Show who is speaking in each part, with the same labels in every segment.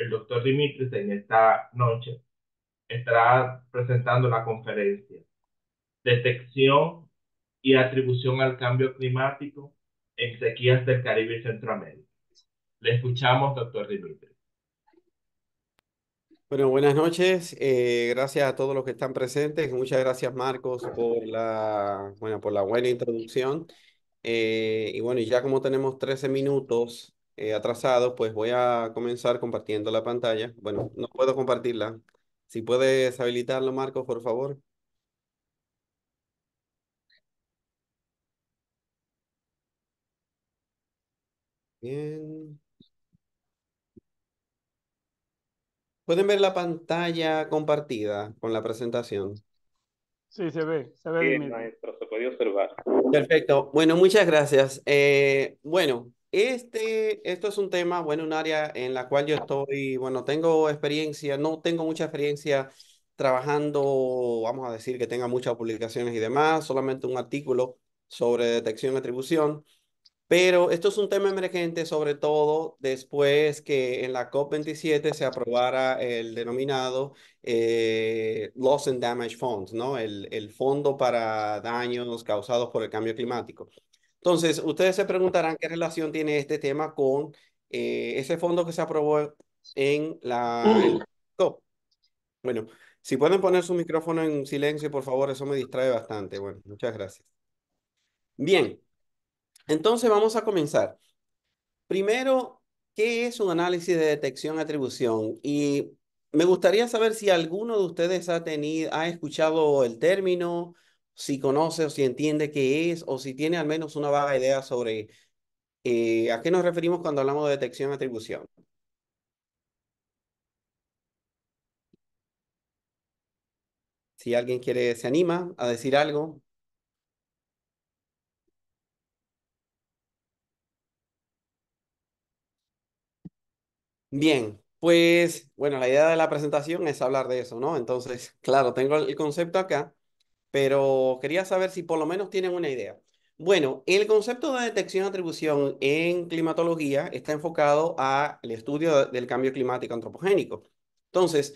Speaker 1: el doctor Dimitris en esta noche estará presentando la conferencia Detección y atribución al cambio climático en sequías del Caribe y Centroamérica. Le escuchamos, doctor Dimitris.
Speaker 2: Bueno, buenas noches. Gracias a todos los que están presentes. Muchas gracias, Marcos, por la buena introducción. Y bueno, y ya como tenemos 13 minutos atrasados, pues voy a comenzar compartiendo la pantalla. Bueno, no puedo compartirla. Si puedes habilitarlo, Marcos, por favor. Bien. ¿Pueden ver la pantalla compartida con la presentación?
Speaker 3: Sí, se ve
Speaker 2: Bien,
Speaker 3: Dimitri.
Speaker 2: maestro, se puede observar. Perfecto. Bueno, muchas gracias. Bueno, esto es un tema, bueno, un área en la cual yo estoy, bueno, tengo experiencia, no tengo mucha experiencia trabajando, vamos a decir que tenga muchas publicaciones y demás, solamente un artículo sobre detección y atribución. Pero esto es un tema emergente, sobre todo después que en la COP27 se aprobara el denominado Loss and Damage Fund, ¿no? El fondo para daños causados por el cambio climático. Entonces, ustedes se preguntarán qué relación tiene este tema con ese fondo que se aprobó en la COP. Bueno, si pueden poner su micrófono en silencio, por favor, eso me distrae bastante. Bueno, muchas gracias. Bien, entonces vamos a comenzar. Primero, ¿qué es un análisis de detección-atribución? Y me gustaría saber si alguno de ustedes ha escuchado el término, si conoce o si entiende qué es, o si tiene al menos una vaga idea sobre a qué nos referimos cuando hablamos de detección-atribución. Si alguien se anima a decir algo. Bien, pues bueno, la idea de la presentación es hablar de eso, ¿no? Entonces, claro, tengo el concepto acá, pero quería saber si por lo menos tienen una idea. Bueno, el concepto de detección-atribución en climatología está enfocado al estudio del cambio climático antropogénico. Entonces,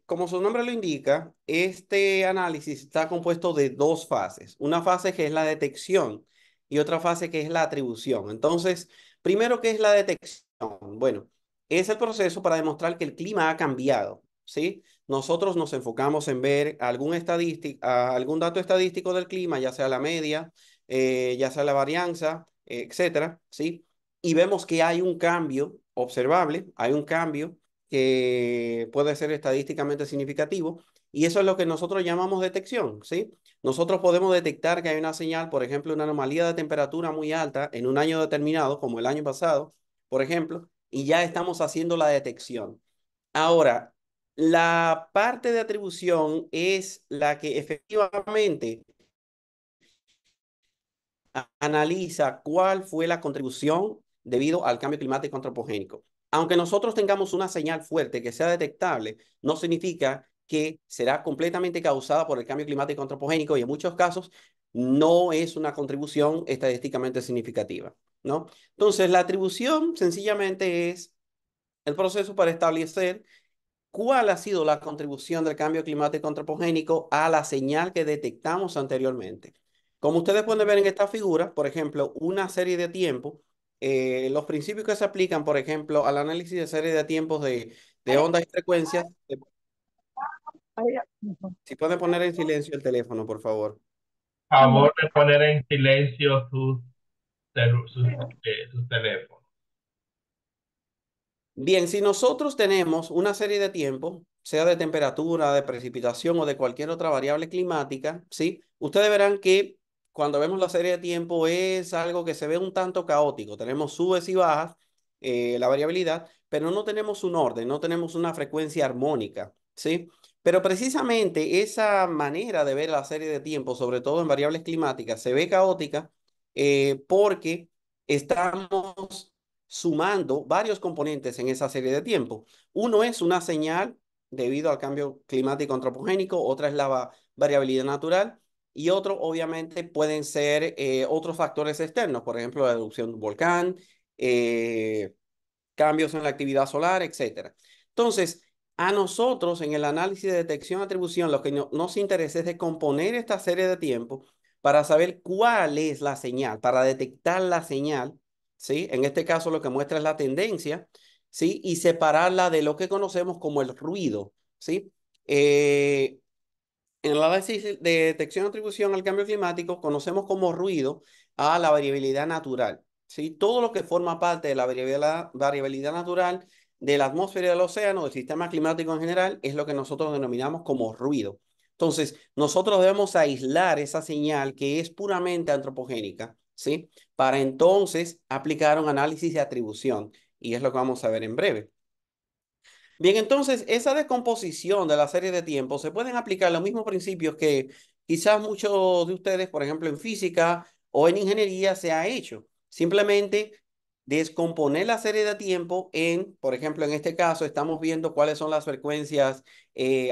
Speaker 2: como su nombre lo indica, este análisis está compuesto de dos fases. Una fase que es la detección y otra fase que es la atribución. Entonces, primero, ¿qué es la detección? Bueno, es el proceso para demostrar que el clima ha cambiado, ¿sí? Nosotros nos enfocamos en ver algún dato estadístico del clima, ya sea la media, ya sea la varianza, etcétera, ¿sí? Y vemos que hay un cambio observable, hay un cambio que puede ser estadísticamente significativo, y eso es lo que nosotros llamamos detección, ¿sí? Nosotros podemos detectar que hay una señal, por ejemplo, una anomalía de temperatura muy alta en un año determinado, como el año pasado, por ejemplo, y ya estamos haciendo la detección. Ahora, la parte de atribución es la que efectivamente analiza cuál fue la contribución debido al cambio climático antropogénico. Aunque nosotros tengamos una señal fuerte que sea detectable, no significa que será completamente causada por el cambio climático antropogénico y en muchos casos no es una contribución estadísticamente significativa, ¿no? Entonces, la atribución sencillamente es el proceso para establecer cuál ha sido la contribución del cambio climático antropogénico a la señal que detectamos anteriormente. Como ustedes pueden ver en esta figura, por ejemplo, una serie de tiempos, los principios que se aplican, por ejemplo, al análisis de serie de tiempos de ondas y frecuencias, si pueden poner en silencio el teléfono, por favor.
Speaker 1: Favor de poner en silencio sus teléfonos.
Speaker 2: Bien, si nosotros tenemos una serie de tiempos, sea de temperatura, de precipitación o de cualquier otra variable climática, ¿sí? Ustedes verán que cuando vemos la serie de tiempo es algo que se ve un tanto caótico. Tenemos subes y bajas, la variabilidad, pero no tenemos un orden, no tenemos una frecuencia armónica, ¿sí? Pero precisamente esa manera de ver la serie de tiempo, sobre todo en variables climáticas, se ve caótica porque estamos sumando varios componentes en esa serie de tiempo. Uno es una señal debido al cambio climático antropogénico, otra es la variabilidad natural y otro obviamente pueden ser otros factores externos, por ejemplo, la erupción de un volcán, eh, cambios en la actividad solar, etcétera. Entonces, a nosotros en el análisis de detección-atribución, lo que nos interesa es descomponer esta serie de tiempo para saber cuál es la señal, para detectar la señal, ¿sí? En este caso lo que muestra es la tendencia, ¿sí? Y separarla de lo que conocemos como el ruido, ¿sí? En el análisis de detección y atribución al cambio climático, conocemos como ruido a la variabilidad natural, ¿sí? Todo lo que forma parte de la variabilidad natural de la atmósfera y del océano, del sistema climático en general, es lo que nosotros denominamos como ruido. Entonces, nosotros debemos aislar esa señal que es puramente antropogénica, ¿sí? Para entonces aplicar un análisis de atribución, y es lo que vamos a ver en breve. Bien, entonces esa descomposición de la serie de tiempo se pueden aplicar los mismos principios que quizás muchos de ustedes, por ejemplo, en física o en ingeniería se ha hecho. Simplemente descomponer la serie de tiempo en, por ejemplo, en este caso estamos viendo cuáles son las frecuencias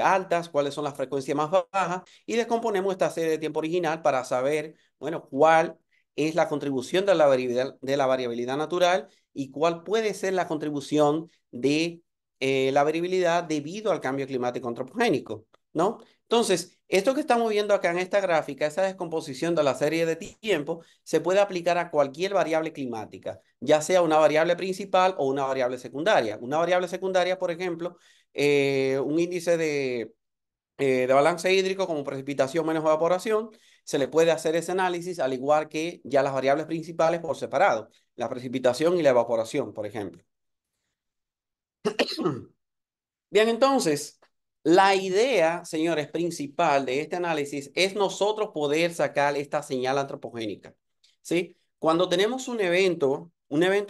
Speaker 2: altas, cuáles son las frecuencias más bajas y descomponemos esta serie de tiempo original para saber, bueno, cuál es la contribución de la variabilidad natural y cuál puede ser la contribución de la variabilidad debido al cambio climático antropogénico, ¿no? Entonces, esto que estamos viendo acá en esta gráfica, esa descomposición de la serie de tiempo, se puede aplicar a cualquier variable climática, ya sea una variable principal o una variable secundaria. Una variable secundaria, por ejemplo, un índice de balance hídrico como precipitación menos evaporación, se le puede hacer ese análisis al igual que ya las variables principales por separado, la precipitación y la evaporación, por ejemplo. Bien, entonces, la idea, señores, principal de este análisis es nosotros poder sacar esta señal antropogénica, ¿sí? Cuando tenemos un evento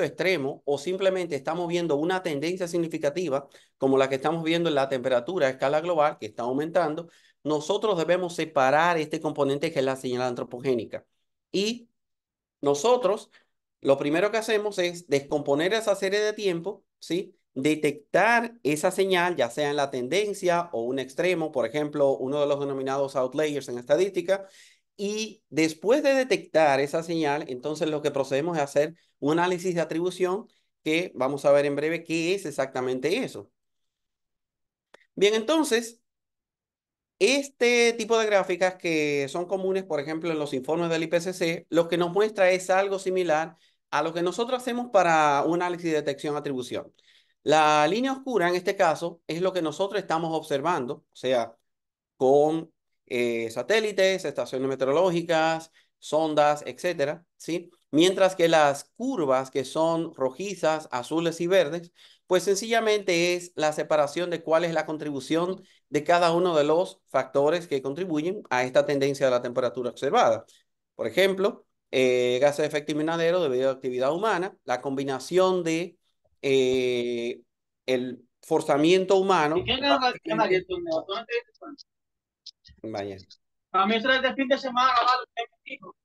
Speaker 2: extremo o simplemente estamos viendo una tendencia significativa, como la que estamos viendo en la temperatura a escala global, que está aumentando, nosotros debemos separar este componente que es la señal antropogénica. Y nosotros, lo primero que hacemos es descomponer esa serie de tiempo, ¿sí? Detectar esa señal, ya sea en la tendencia o un extremo, por ejemplo, uno de los denominados outliers en estadística, y después de detectar esa señal, entonces lo que procedemos es hacer un análisis de atribución que vamos a ver en breve qué es exactamente eso. Bien, entonces, este tipo de gráficas que son comunes, por ejemplo, en los informes del IPCC, lo que nos muestra es algo similar a lo que nosotros hacemos para un análisis de detección-atribución. La línea oscura, en este caso, es lo que nosotros estamos observando, o sea, con satélites, estaciones meteorológicas, sondas, etcétera, ¿sí? Mientras que las curvas que son rojizas, azules y verdes, pues sencillamente es la separación de cuál es la contribución de cada uno de los factores que contribuyen a esta tendencia de la temperatura observada. Por ejemplo, gases de efecto invernadero debido a la actividad humana, la combinación de el forzamiento
Speaker 3: ¿Y
Speaker 2: humano,
Speaker 3: quién ganó el torneo? ¿Tú no te diste cuenta?
Speaker 2: vaya.
Speaker 3: A mí eso es de fin de semana, ¿vale? Usted me dijo.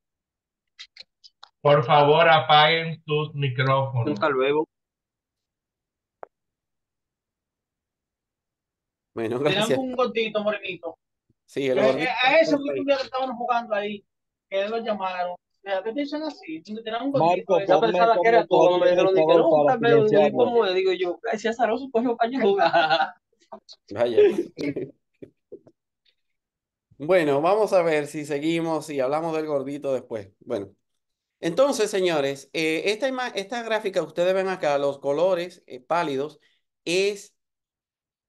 Speaker 1: Por favor, apaguen sus micrófonos.
Speaker 3: Nunca luego.
Speaker 2: Bueno,
Speaker 3: Tenían
Speaker 2: gracias.
Speaker 3: un gordito, morenito.
Speaker 2: Sí, el gordito.
Speaker 3: A ese último día que estaban jugando ahí, que lo llamaron. ¿Qué te dicen así? Tenían un gordito.
Speaker 4: Marco,
Speaker 3: Esa
Speaker 4: ponme
Speaker 3: persona que era
Speaker 4: como
Speaker 3: todo. Me
Speaker 4: Toti, el
Speaker 3: dijeron, ni que
Speaker 4: favor,
Speaker 3: no,
Speaker 4: para
Speaker 3: tal vez, ni
Speaker 4: silenciarlo.
Speaker 3: cómo es. Digo yo, si azaroso cogió para jugar.
Speaker 2: Vaya. Bueno, vamos a ver si seguimos y hablamos del gordito después. Bueno, entonces, señores, esta gráfica que ustedes ven acá, los colores pálidos, es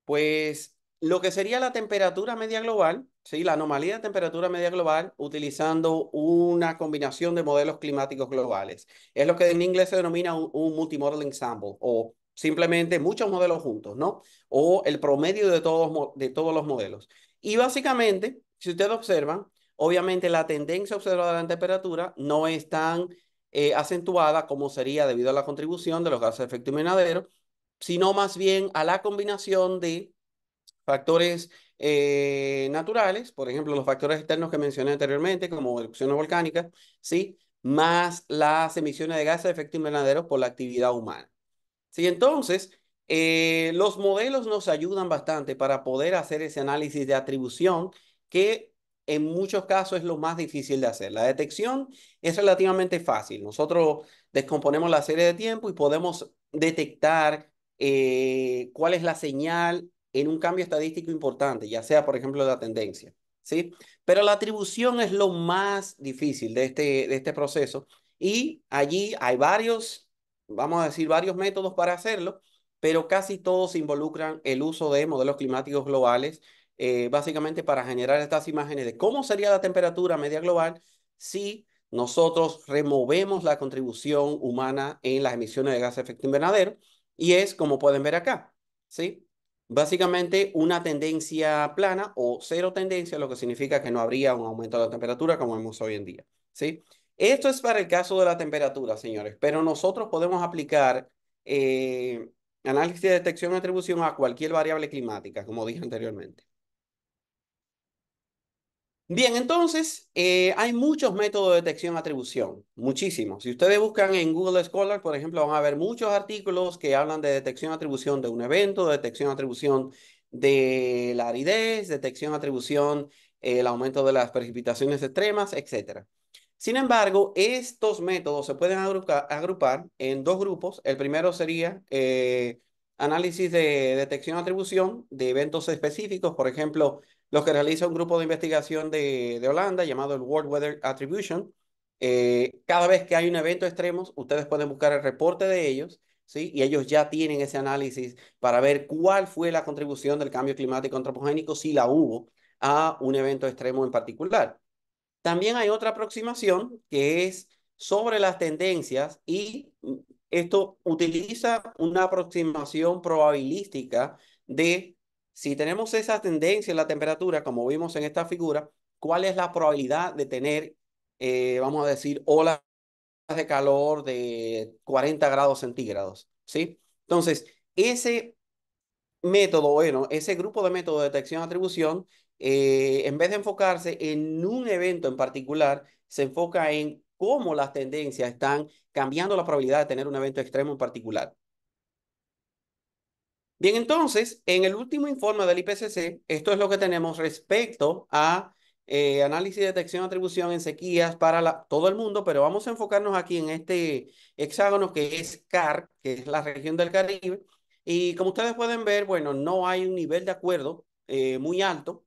Speaker 2: pues lo que sería la temperatura media global, ¿sí? La anomalía de temperatura media global utilizando una combinación de modelos climáticos globales. Es lo que en inglés se denomina un multimodal ensemble o simplemente muchos modelos juntos, ¿no? O el promedio de todos los modelos. Y básicamente, si ustedes observan, obviamente la tendencia observada de la temperatura no es tan acentuada como sería debido a la contribución de los gases de efecto invernadero, sino más bien a la combinación de factores naturales, por ejemplo, los factores externos que mencioné anteriormente, como erupciones volcánicas, ¿sí? Más las emisiones de gases de efecto invernadero por la actividad humana. ¿Sí? Entonces, los modelos nos ayudan bastante para poder hacer ese análisis de atribución que en muchos casos es lo más difícil de hacer. La detección es relativamente fácil. Nosotros descomponemos la serie de tiempo y podemos detectar cuál es la señal en un cambio estadístico importante, ya sea, por ejemplo, la tendencia, ¿sí? Pero la atribución es lo más difícil de este proceso y allí hay varios, vamos a decir, varios métodos para hacerlo, pero casi todos involucran el uso de modelos climáticos globales, básicamente para generar estas imágenes de cómo sería la temperatura media global si nosotros removemos la contribución humana en las emisiones de gases de efecto invernadero y es como pueden ver acá, ¿sí? Básicamente una tendencia plana o cero tendencia, lo que significa que no habría un aumento de la temperatura como vemos hoy en día, ¿sí? Esto es para el caso de la temperatura, señores, pero nosotros podemos aplicar eh, análisis de detección y atribución a cualquier variable climática, como dije anteriormente. Bien, entonces, hay muchos métodos de detección-atribución, muchísimos. Si ustedes buscan en Google Scholar, por ejemplo, van a ver muchos artículos que hablan de detección-atribución de un evento, de detección-atribución de la aridez, detección-atribución, el aumento de las precipitaciones extremas, etcétera. Sin embargo, estos métodos se pueden agrupar en dos grupos. El primero sería análisis de detección-atribución de eventos específicos, por ejemplo, lo que realiza un grupo de investigación de Holanda llamado el World Weather Attribution. Cada vez que hay un evento extremo, ustedes pueden buscar el reporte de ellos, ¿sí? Y ellos ya tienen ese análisis para ver cuál fue la contribución del cambio climático antropogénico, si la hubo, a un evento extremo en particular. También hay otra aproximación que es sobre las tendencias y esto utiliza una aproximación probabilística de si tenemos esa tendencia en la temperatura, como vimos en esta figura, cuál es la probabilidad de tener, vamos a decir, olas de calor de 40 grados centígrados, ¿sí? Entonces, ese método, bueno, ese grupo de métodos de detección-atribución, en vez de enfocarse en un evento en particular, se enfoca en cómo las tendencias están cambiando la probabilidad de tener un evento extremo en particular. Bien, entonces, en el último informe del IPCC, esto es lo que tenemos respecto a análisis de detección-atribución en sequías para todo el mundo, pero vamos a enfocarnos aquí en este hexágono que es CAR, que es la región del Caribe. Y como ustedes pueden ver, bueno, no hay un nivel de acuerdo muy alto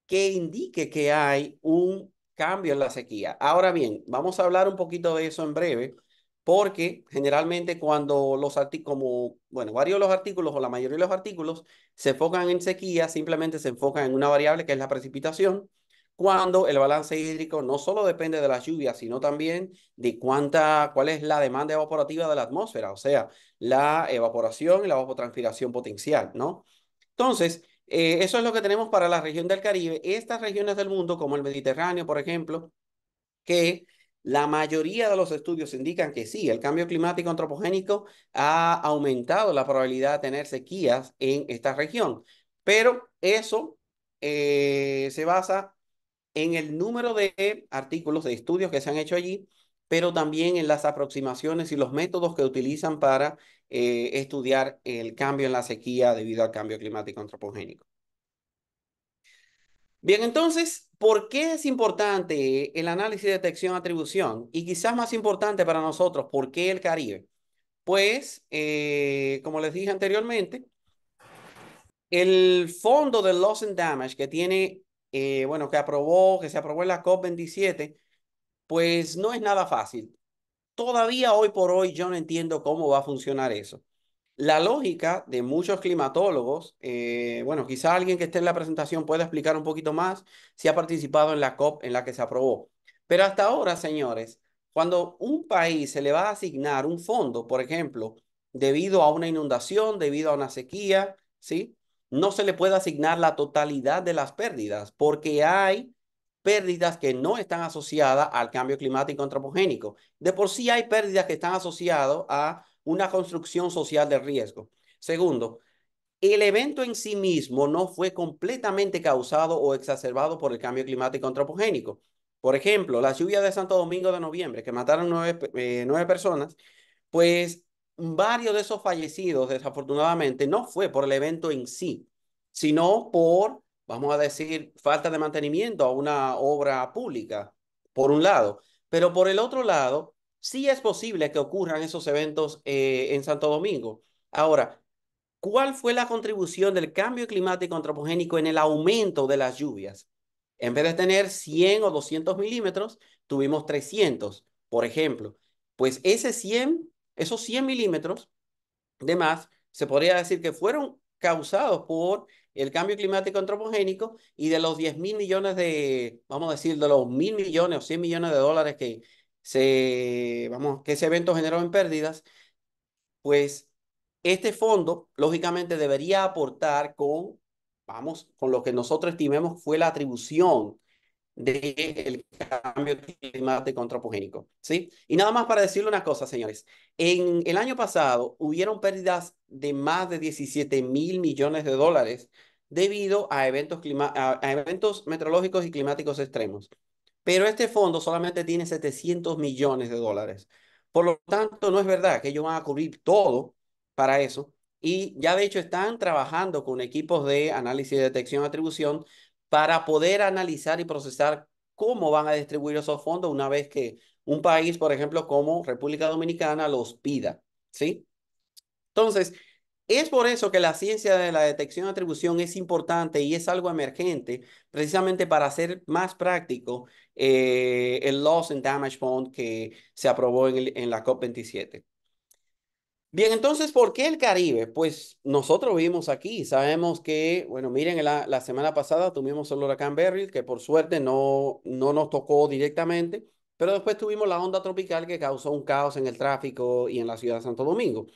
Speaker 2: que indique que hay un cambio en la sequía. Ahora bien, vamos a hablar un poquito de eso en breve, porque generalmente cuando los artículos, como, bueno, varios de los artículos o la mayoría de los artículos se enfocan en sequía, simplemente se enfocan en una variable que es la precipitación, cuando el balance hídrico no solo depende de las lluvias, sino también de cuál es la demanda evaporativa de la atmósfera, o sea, la evaporación y la evapotranspiración potencial, ¿no? Entonces, eso es lo que tenemos para la región del Caribe. Estas regiones del mundo, como el Mediterráneo, por ejemplo, que la mayoría de los estudios indican que sí, el cambio climático antropogénico ha aumentado la probabilidad de tener sequías en esta región. Pero eso se basa en el número de artículos, de estudios que se han hecho allí, pero también en las aproximaciones y los métodos que utilizan para estudiar el cambio en la sequía debido al cambio climático antropogénico. Bien, entonces, ¿por qué es importante el análisis de detección-atribución? Y quizás más importante para nosotros, ¿por qué el Caribe? Pues, como les dije anteriormente, el fondo de Loss and Damage que tiene, bueno, que se aprobó en la COP27, pues no es nada fácil. Todavía hoy por hoy yo no entiendo cómo va a funcionar eso. La lógica de muchos climatólogos, bueno, quizá alguien que esté en la presentación pueda explicar un poquito más si ha participado en la COP en la que se aprobó. Pero hasta ahora, señores, cuando un país se le va a asignar un fondo, por ejemplo, debido a una inundación, debido a una sequía, ¿sí? No se le puede asignar la totalidad de las pérdidas porque hay pérdidas que no están asociadas al cambio climático antropogénico. De por sí hay pérdidas que están asociadas a una construcción social de riesgo. Segundo, el evento en sí mismo no fue completamente causado o exacerbado por el cambio climático antropogénico. Por ejemplo, las lluvias de Santo Domingo de noviembre, que mataron 9 personas, pues varios de esos fallecidos, desafortunadamente, no fue por el evento en sí, sino por, vamos a decir, falta de mantenimiento a una obra pública, por un lado. Pero por el otro lado, sí es posible que ocurran esos eventos en Santo Domingo. Ahora, ¿cuál fue la contribución del cambio climático antropogénico en el aumento de las lluvias? En vez de tener 100 o 200 milímetros, tuvimos 300, por ejemplo. Pues esos 100 milímetros de más, se podría decir que fueron causados por el cambio climático antropogénico, y de los 10.000 millones vamos a decir, de los 1.000 millones o 100 millones de dólares que ese evento generó en pérdidas, pues este fondo lógicamente debería aportar con lo que nosotros estimemos fue la atribución del cambio climático antropogénico, ¿sí? Y nada más para decirle una cosa, señores. En el año pasado hubieron pérdidas de más de 17.000 millones de dólares debido a eventos meteorológicos y climáticos extremos. Pero este fondo solamente tiene 700 millones de dólares. Por lo tanto, no es verdad que ellos van a cubrir todo para eso. Y ya de hecho están trabajando con equipos de análisis, detección, atribución para poder analizar y procesar cómo van a distribuir esos fondos una vez que un país, por ejemplo, como República Dominicana, los pida, ¿sí? Entonces, es por eso que la ciencia de la detección y atribución es importante y es algo emergente, precisamente para hacer más práctico el Loss and Damage Fund que se aprobó en la COP27. Bien, entonces, ¿por qué el Caribe? Pues nosotros vivimos aquí, sabemos que, bueno, miren, la semana pasada tuvimos el huracán Beryl, que por suerte no nos tocó directamente, pero después tuvimos la onda tropical que causó un caos en el tráfico y en la ciudad de Santo Domingo.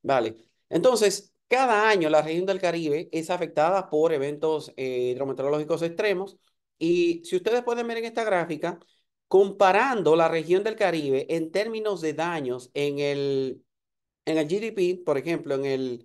Speaker 2: Vale, entonces, cada año la región del Caribe es afectada por eventos hidrometeorológicos extremos, y si ustedes pueden ver en esta gráfica, comparando la región del Caribe en términos de daños en el GDP, por ejemplo, en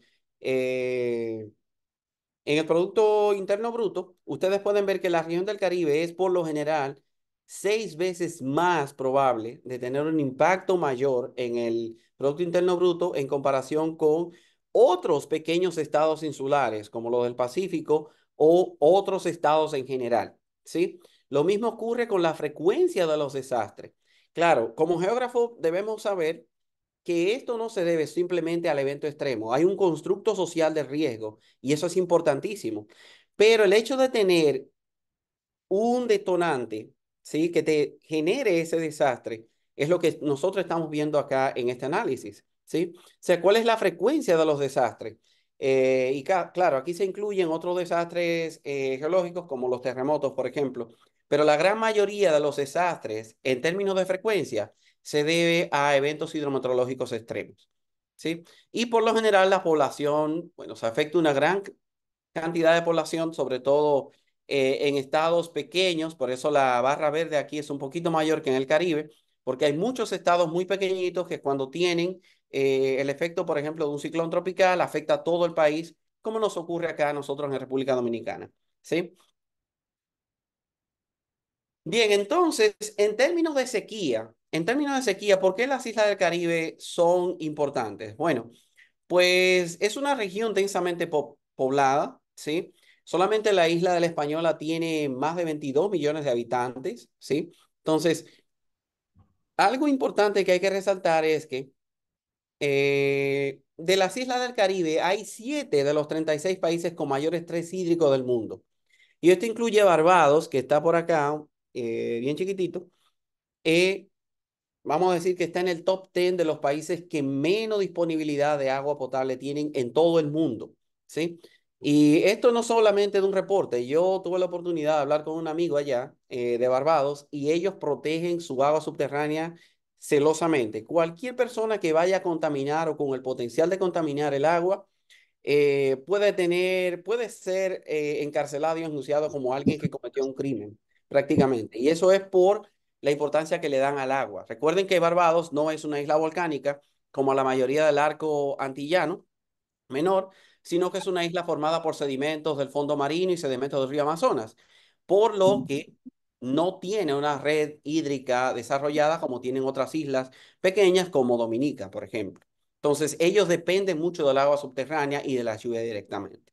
Speaker 2: el Producto Interno Bruto, ustedes pueden ver que la región del Caribe es por lo general 6 veces más probable de tener un impacto mayor en el Producto Interno Bruto en comparación con otros pequeños estados insulares, como los del Pacífico o otros estados en general, ¿sí? Lo mismo ocurre con la frecuencia de los desastres. Claro, como geógrafo debemos saber que esto no se debe simplemente al evento extremo. Hay un constructo social de riesgo y eso es importantísimo. Pero el hecho de tener un detonante, ¿sí? Que te genere ese desastre es lo que nosotros estamos viendo acá en este análisis, ¿sí? O sea, ¿cuál es la frecuencia de los desastres? Claro, aquí se incluyen otros desastres geológicos como los terremotos, por ejemplo, pero la gran mayoría de los desastres en términos de frecuencia se debe a eventos hidrometeorológicos extremos, ¿sí? Y por lo general la población, bueno, se afecta una gran cantidad de población, sobre todo en estados pequeños. Por eso la barra verde aquí es un poquito mayor que en el Caribe, porque hay muchos estados muy pequeñitos que cuando tienen el efecto, por ejemplo, de un ciclón tropical, afecta a todo el país, como nos ocurre acá a nosotros en República Dominicana, ¿sí? Bien, entonces, en términos de sequía, ¿por qué las islas del Caribe son importantes? Bueno, pues es una región densamente poblada, ¿sí? Solamente la isla de la Española tiene más de 22 millones de habitantes, ¿sí? Entonces, algo importante que hay que resaltar es que de las islas del Caribe hay 7 de los 36 países con mayor estrés hídrico del mundo. Y esto incluye Barbados, que está por acá, bien chiquitito. eh, Vamos a decir que está en el top 10 de los países que menos disponibilidad de agua potable tienen en todo el mundo, ¿sí? Y esto no solamente de un reporte. Yo tuve la oportunidad de hablar con un amigo allá de Barbados, y ellos protegen su agua subterránea celosamente. Cualquier persona que vaya a contaminar o con el potencial de contaminar el agua puede ser encarcelado y enjuiciado como alguien que cometió un crimen, prácticamente. Y eso es por la importancia que le dan al agua. Recuerden que Barbados no es una isla volcánica como la mayoría del arco antillano menor, sino que es una isla formada por sedimentos del fondo marino y sedimentos del río Amazonas, por lo que no tiene una red hídrica desarrollada como tienen otras islas pequeñas como Dominica, por ejemplo. Entonces, ellos dependen mucho del agua subterránea y de la lluvia directamente.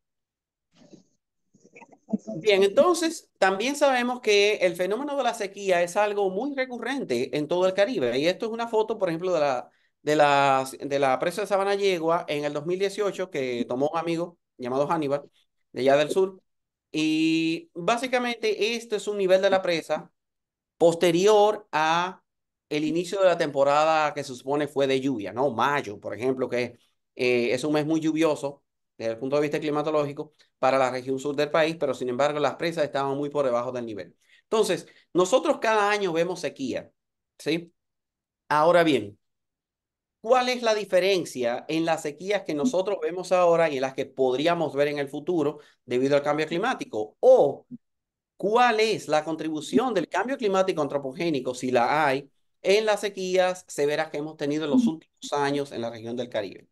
Speaker 2: Bien, entonces también sabemos que el fenómeno de la sequía es algo muy recurrente en todo el Caribe. Y esto es una foto, por ejemplo, de la presa de Sabana Yegua en el 2018 que tomó un amigo llamado Hannibal, de allá del sur. Y básicamente este es un nivel de la presa posterior a el inicio de la temporada que se supone fue de lluvia, ¿no? Mayo, por ejemplo, que es un mes muy lluvioso desde el punto de vista climatológico para la región sur del país, pero sin embargo las presas estaban muy por debajo del nivel. Entonces, nosotros cada año vemos sequía, ¿sí? Ahora bien, ¿cuál es la diferencia en las sequías que nosotros vemos ahora y en las que podríamos ver en el futuro debido al cambio climático? O ¿cuál es la contribución del cambio climático antropogénico, si la hay, en las sequías severas que hemos tenido en los últimos años en la región del Caribe?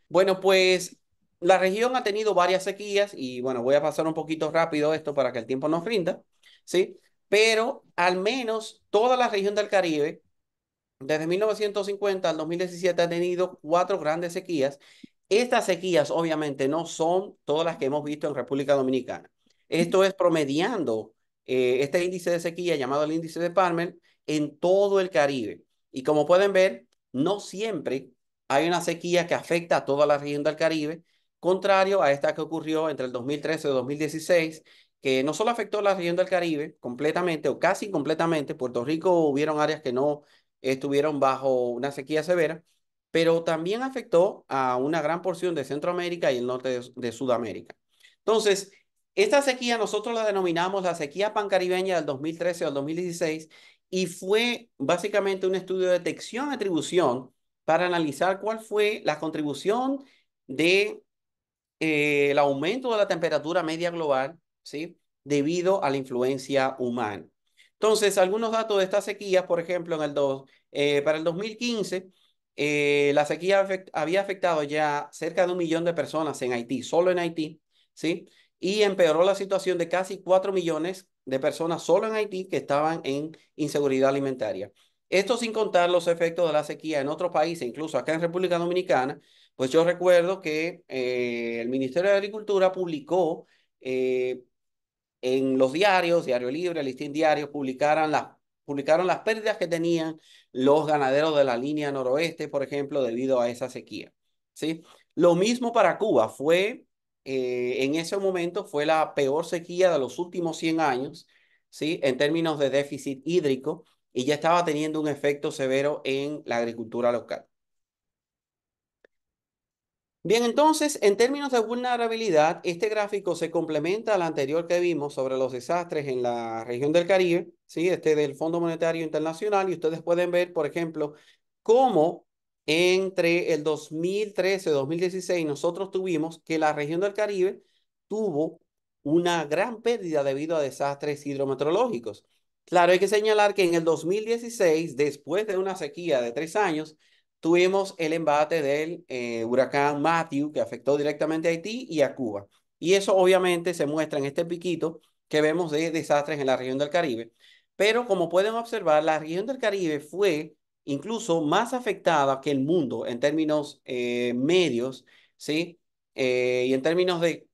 Speaker 2: Bueno, pues la región ha tenido varias sequías y bueno, voy a pasar un poquito rápido esto para que el tiempo nos rinda, ¿sí? Pero al menos toda la región del Caribe desde 1950 al 2017 ha tenido cuatro grandes sequías. Estas sequías obviamente no son todas las que hemos visto en República Dominicana. Esto es promediando este índice de sequía llamado el índice de Palmer en todo el Caribe. Y como pueden ver, no siempre hay una sequía que afecta a toda la región del Caribe, contrario a esta que ocurrió entre el 2013 y 2016, que no solo afectó a la región del Caribe completamente o casi completamente. Puerto Rico hubieron áreas que no estuvieron bajo una sequía severa, pero también afectó a una gran porción de Centroamérica y el norte de Sudamérica. Entonces, esta sequía nosotros la denominamos la sequía pancaribeña del 2013 al 2016 y fue básicamente un estudio de detección-atribución para analizar cuál fue la contribución de el aumento de la temperatura media global, ¿sí? Debido a la influencia humana. Entonces, algunos datos de esta sequía, por ejemplo, para el 2015, la sequía había afectado ya cerca de 1 millón de personas en Haití, solo en Haití, ¿sí? Y empeoró la situación de casi 4 millones de personas solo en Haití que estaban en inseguridad alimentaria. Esto sin contar los efectos de la sequía en otros países, incluso acá en República Dominicana. Pues yo recuerdo que el Ministerio de Agricultura publicó eh, en los diarios, Diario Libre, Listín Diario, publicaron las pérdidas que tenían los ganaderos de la línea noroeste, por ejemplo, debido a esa sequía. ¿Sí? Lo mismo para Cuba. En ese momento fue la peor sequía de los últimos 100 años, ¿sí? En términos de déficit hídrico, y ya estaba teniendo un efecto severo en la agricultura local. Bien, entonces, en términos de vulnerabilidad, este gráfico se complementa al anterior que vimos sobre los desastres en la región del Caribe, ¿sí? Este del Fondo Monetario Internacional, y ustedes pueden ver, por ejemplo, cómo entre el 2013 y 2016 nosotros tuvimos que la región del Caribe tuvo una gran pérdida debido a desastres hidrometeorológicos. Claro, hay que señalar que en el 2016, después de una sequía de 3 años, tuvimos el embate del huracán Matthew que afectó directamente a Haití y a Cuba. Y eso obviamente se muestra en este piquito que vemos de desastres en la región del Caribe. Pero como pueden observar, la región del Caribe fue incluso más afectada que el mundo en términos medios, ¿sí? Y en términos de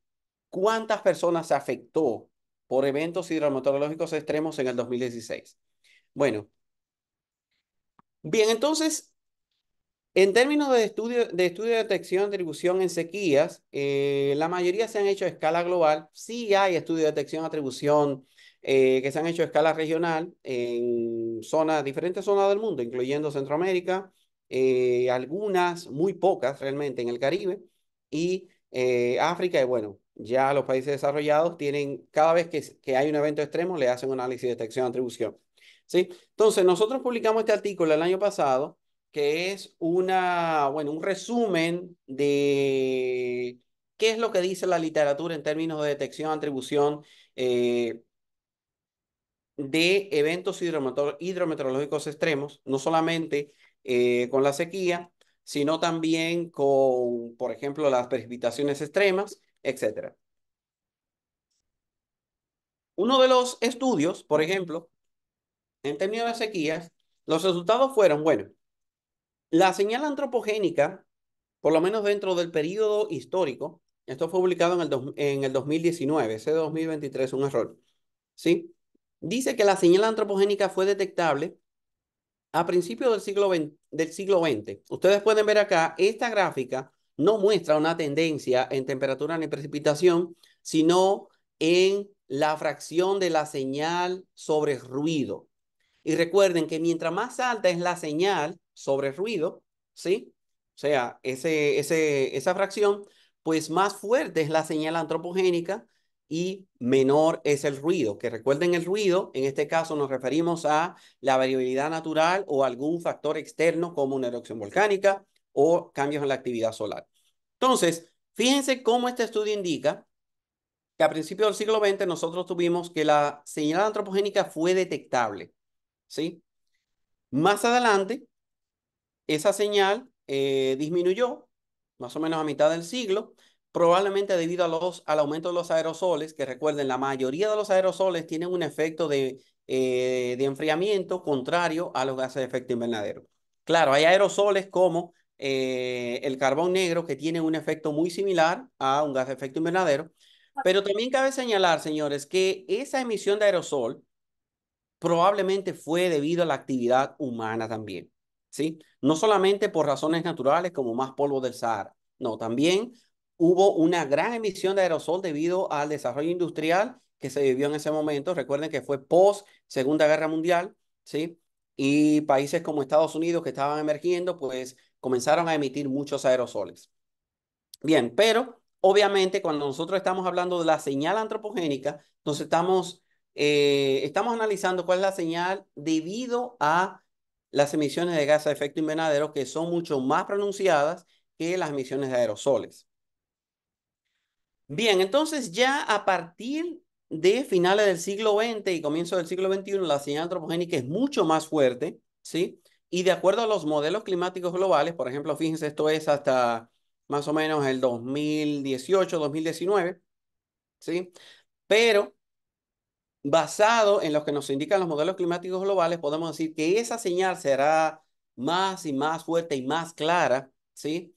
Speaker 2: cuántas personas se afectó por eventos hidrometeorológicos extremos en el 2016. Bueno, bien, entonces en términos de estudio de detección, atribución en sequías, la mayoría se han hecho a escala global. Sí hay estudios de detección, atribución que se han hecho a escala regional en diferentes zonas del mundo, incluyendo Centroamérica, algunas, muy pocas realmente en el Caribe y África. Y bueno, ya los países desarrollados tienen, cada vez que hay un evento extremo, le hacen un análisis de detección, atribución. ¿Sí? Entonces, nosotros publicamos este artículo el año pasado que es bueno, un resumen de qué es lo que dice la literatura en términos de detección, atribución de eventos hidrometeorológicos extremos, no solamente con la sequía, sino también con, por ejemplo, las precipitaciones extremas, etcétera. Uno de los estudios, por ejemplo, en términos de sequías, los resultados fueron, bueno, la señal antropogénica, por lo menos dentro del periodo histórico, Esto fue publicado en el 2019, ese 2023, un error. ¿Sí? Dice que la señal antropogénica fue detectable a principios del siglo XX. Ustedes pueden ver acá, esta gráfica no muestra una tendencia en temperatura ni precipitación, sino en la fracción de la señal sobre ruido. Y recuerden que mientras más alta es la señal sobre ruido, ¿sí? O sea, esa fracción, pues más fuerte es la señal antropogénica y menor es el ruido. Que recuerden el ruido, en este caso nos referimos a la variabilidad natural o algún factor externo como una erupción volcánica o cambios en la actividad solar. Entonces, fíjense cómo este estudio indica que a principios del siglo XX nosotros tuvimos que la señal antropogénica fue detectable, ¿sí? Más adelante, esa señal disminuyó, más o menos a mitad del siglo, probablemente debido al aumento de los aerosoles, que recuerden, la mayoría de los aerosoles tienen un efecto de enfriamiento contrario a los gases de efecto invernadero. Claro, hay aerosoles como el carbón negro que tienen un efecto muy similar a un gas de efecto invernadero, pero también cabe señalar, señores, que esa emisión de aerosol probablemente fue debido a la actividad humana también, ¿sí? No solamente por razones naturales como más polvo del Sahara, no, también hubo una gran emisión de aerosol debido al desarrollo industrial que se vivió en ese momento. Recuerden que fue post Segunda Guerra Mundial, ¿sí? Y países como Estados Unidos que estaban emergiendo, pues comenzaron a emitir muchos aerosoles. Bien, pero obviamente cuando nosotros estamos hablando de la señal antropogénica, entonces estamos analizando cuál es la señal debido a las emisiones de gases de efecto invernadero que son mucho más pronunciadas que las emisiones de aerosoles. Bien, entonces ya a partir de finales del siglo XX y comienzo del siglo XXI, la señal antropogénica es mucho más fuerte, ¿sí? Y de acuerdo a los modelos climáticos globales, por ejemplo, fíjense, esto es hasta más o menos el 2018, 2019, ¿sí? Pero basado en lo que nos indican los modelos climáticos globales, podemos decir que esa señal será más y más fuerte y más clara, ¿sí?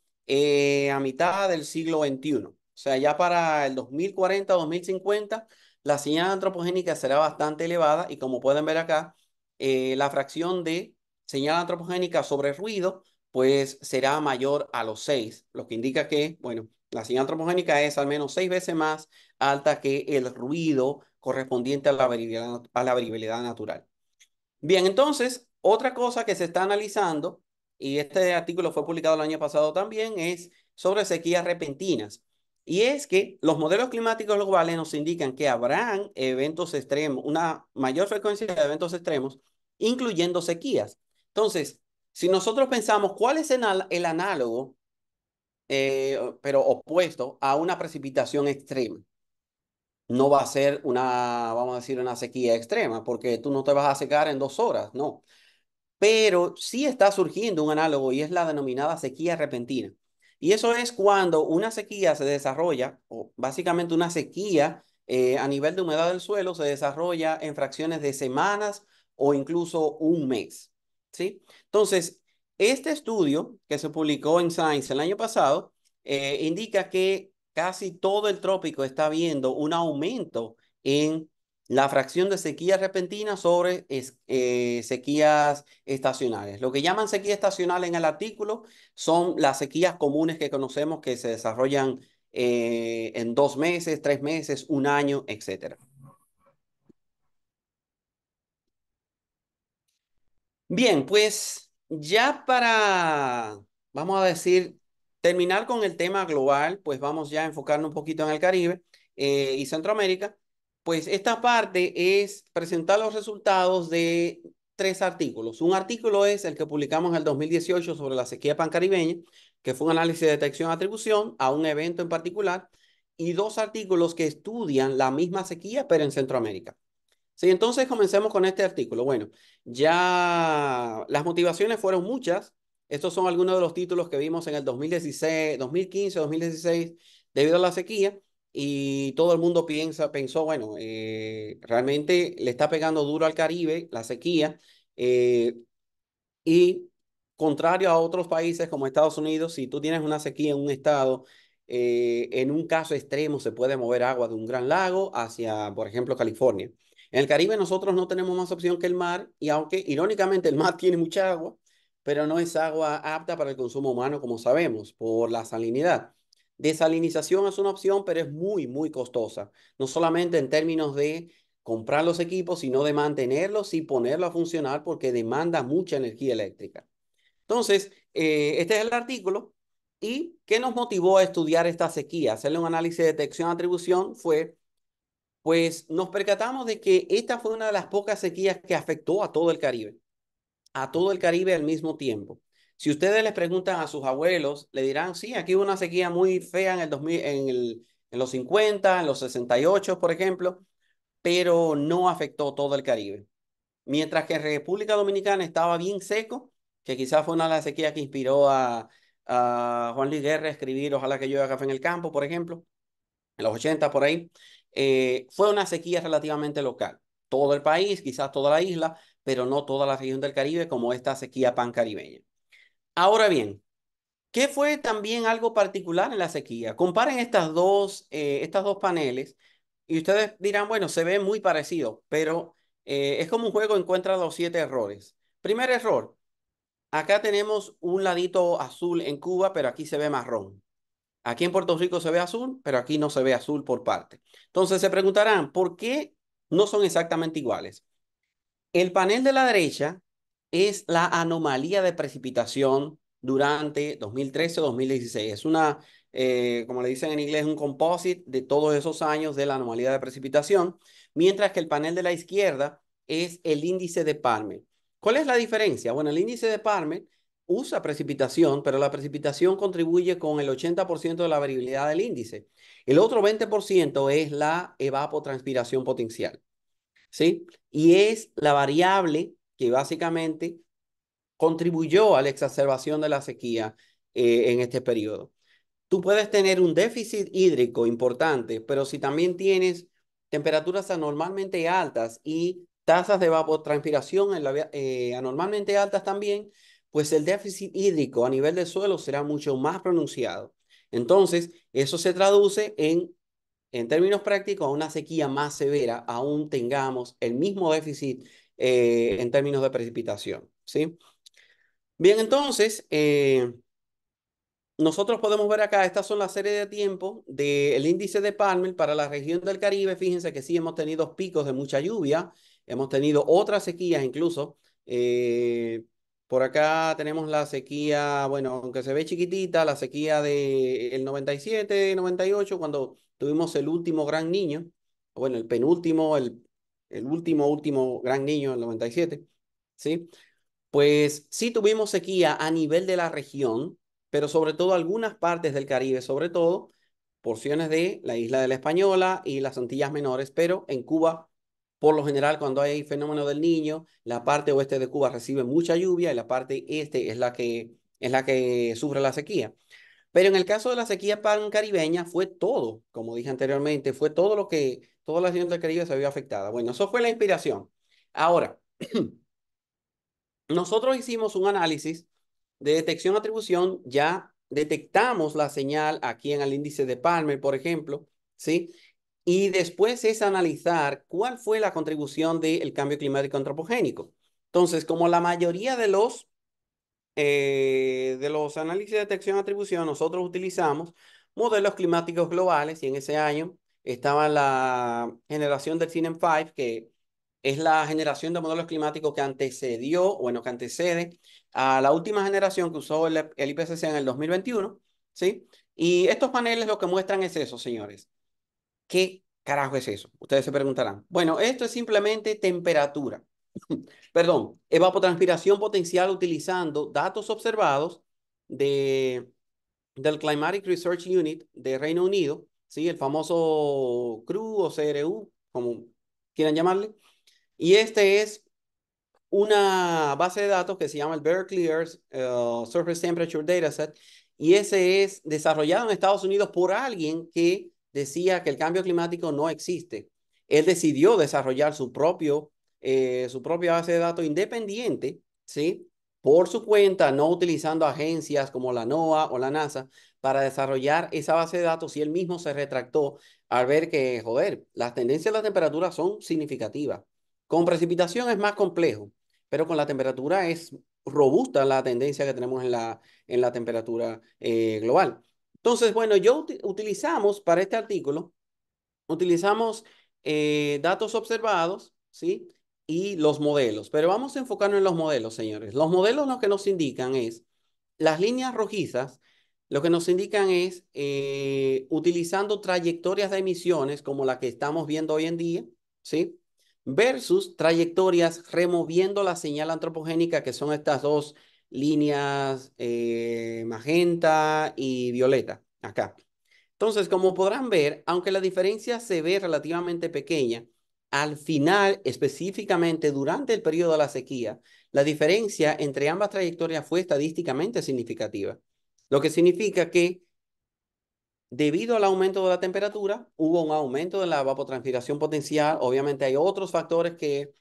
Speaker 2: A mitad del siglo XXI. O sea, ya para el 2040, 2050, la señal antropogénica será bastante elevada y como pueden ver acá, la fracción de señal antropogénica sobre ruido, pues será mayor a los 6, lo que indica que, bueno, la señal antropogénica es al menos 6 veces más alta que el ruido correspondiente a la variabilidad natural. Bien, entonces, otra cosa que se está analizando, y este artículo fue publicado el año pasado también, es sobre sequías repentinas. Y es que los modelos climáticos globales nos indican que habrán eventos extremos, una mayor frecuencia de eventos extremos, incluyendo sequías. Entonces, si nosotros pensamos cuál es el análogo, pero opuesto a una precipitación extrema, no va a ser vamos a decir, una sequía extrema, porque tú no te vas a secar en 2 horas, no. Pero sí está surgiendo un análogo y es la denominada sequía repentina. Y eso es cuando una sequía se desarrolla, o básicamente una sequía a nivel de humedad del suelo se desarrolla en fracciones de semanas o incluso un mes. ¿Sí? Entonces, este estudio que se publicó en Science el año pasado indica que casi todo el trópico está viendo un aumento en la fracción de sequías repentinas sobre sequías estacionales. Lo que llaman sequía estacional en el artículo son las sequías comunes que conocemos que se desarrollan en 2 meses, 3 meses, un año, etcétera. Bien, pues ya vamos a decir, terminar con el tema global, pues vamos ya a enfocarnos un poquito en el Caribe y Centroamérica. Pues esta parte es presentar los resultados de 3 artículos. Un artículo es el que publicamos en el 2018 sobre la sequía pancaribeña, que fue un análisis de detección-atribución a un evento en particular, y 2 artículos que estudian la misma sequía, pero en Centroamérica. Sí, entonces comencemos con este artículo. Bueno, ya las motivaciones fueron muchas. Estos son algunos de los títulos que vimos en el 2016, 2015, 2016, debido a la sequía. Y todo el mundo pensó, bueno, realmente le está pegando duro al Caribe la sequía. eh, y contrario a otros países como Estados Unidos, si tú tienes una sequía en un estado, En un caso extremo se puede mover agua de un gran lago hacia, por ejemplo, California. En el Caribe nosotros no tenemos más opción que el mar, y aunque irónicamente el mar tiene mucha agua, pero no es agua apta para el consumo humano, como sabemos, por la salinidad. Desalinización es una opción, pero es muy, muy costosa. No solamente en términos de comprar los equipos, sino de mantenerlos y ponerlos a funcionar porque demanda mucha energía eléctrica. Entonces, este es el artículo. ¿Y qué nos motivó a estudiar esta sequía? Hacerle un análisis de detección-atribución fue, pues nos percatamos de que esta fue una de las pocas sequías que afectó a todo el Caribe al mismo tiempo. Si ustedes les preguntan a sus abuelos, le dirán, sí, aquí hubo una sequía muy fea en el 2000, en los 50, en los 68, por ejemplo, pero no afectó todo el Caribe. Mientras que en República Dominicana estaba bien seco, que quizás fue una de las sequías que inspiró a Juan Luis Guerra a escribir Ojalá que llueva café en el campo, por ejemplo, en los 80 por ahí. Fue una sequía relativamente local. Todo el país, quizás toda la isla, pero no toda la región del Caribe como esta sequía pancaribeña. Ahora bien, ¿qué fue también algo particular en la sequía? Comparen estas dos paneles y ustedes dirán, bueno, se ve muy parecido, pero es como un juego encuentra los 7 errores. Primer error, acá tenemos un ladito azul en Cuba, pero aquí se ve marrón. Aquí en Puerto Rico se ve azul, pero aquí no se ve azul por parte. Entonces se preguntarán, ¿por qué no son exactamente iguales? El panel de la derecha es la anomalía de precipitación durante 2013 o 2016. Es una, como le dicen en inglés, un composite de todos esos años de la anomalía de precipitación, mientras que el panel de la izquierda es el índice de Palmer. ¿Cuál es la diferencia? Bueno, el índice de Palmer usa precipitación, pero la precipitación contribuye con el 80% de la variabilidad del índice. El otro 20% es la evapotranspiración potencial. ¿Sí? Y es la variable que básicamente contribuyó a la exacerbación de la sequía en este periodo. Tú puedes tener un déficit hídrico importante, pero si también tienes temperaturas anormalmente altas y tasas de evapotranspiración anormalmente altas también, pues el déficit hídrico a nivel del suelo será mucho más pronunciado. Entonces, eso se traduce en términos prácticos, a una sequía más severa, aún tengamos el mismo déficit en términos de precipitación, ¿sí? Bien, entonces, nosotros podemos ver acá, estas son las series de tiempo del índice de Palmer para la región del Caribe. Fíjense que sí hemos tenido picos de mucha lluvia, hemos tenido otras sequías incluso. Por acá tenemos la sequía, bueno, aunque se ve chiquitita, la sequía del 97, 98, cuando tuvimos el último gran niño, bueno, el penúltimo, el último gran niño, el 97, ¿sí? Pues sí tuvimos sequía a nivel de la región, pero sobre todo algunas partes del Caribe, sobre todo porciones de la isla de la Española y las Antillas Menores, pero en Cuba, por lo general, cuando hay fenómeno del Niño, la parte oeste de Cuba recibe mucha lluvia y la parte este es la que sufre la sequía. Pero en el caso de la sequía pancaribeña fue todo, como dije anteriormente, fue todo lo que, toda la región del Caribe se vio afectada. Bueno, eso fue la inspiración. Ahora, nosotros hicimos un análisis de detección-atribución, ya detectamos la señal aquí en el índice de Palmer, por ejemplo, ¿sí? Y después es analizar cuál fue la contribución del cambio climático antropogénico. Entonces, como la mayoría de los análisis de detección-atribución, nosotros utilizamos modelos climáticos globales y en ese año estaba la generación del CINEM5, que es la generación de modelos climáticos que antecedió, bueno, que antecede a la última generación que usó el IPCC en el 2021, ¿sí? Y estos paneles lo que muestran es eso, señores. ¿Qué carajo es eso? Ustedes se preguntarán. Bueno, esto es simplemente temperatura. Perdón, evapotranspiración potencial utilizando datos observados de, del Climatic Research Unit de Reino Unido, ¿sí? El famoso CRU o CRU, como quieran llamarle. Y este es una base de datos que se llama el Bear Clears Surface Temperature Dataset, y ese es desarrollado en Estados Unidos por alguien que decía que el cambio climático no existe. Él decidió desarrollar su propia base de datos independiente, ¿sí? por su cuenta, no utilizando agencias como la NOAA o la NASA para desarrollar esa base de datos y él mismo se retractó al ver que, joder, las tendencias de la temperatura son significativas. Con precipitación es más complejo, pero con la temperatura es robusta la tendencia que tenemos en la temperatura global. Entonces, bueno, utilizamos para este artículo, utilizamos datos observados, ¿sí? Y los modelos. Pero vamos a enfocarnos en los modelos, señores. Los modelos lo que nos indican es, las líneas rojizas, lo que nos indican es, utilizando trayectorias de emisiones como la que estamos viendo hoy en día, ¿sí? Versus trayectorias removiendo la señal antropogénica, que son estas dos líneas magenta y violeta, acá. Entonces, como podrán ver, aunque la diferencia se ve relativamente pequeña, al final, específicamente durante el periodo de la sequía, la diferencia entre ambas trayectorias fue estadísticamente significativa, lo que significa que debido al aumento de la temperatura, hubo un aumento de la evapotranspiración potencial. Obviamente hay otros factores que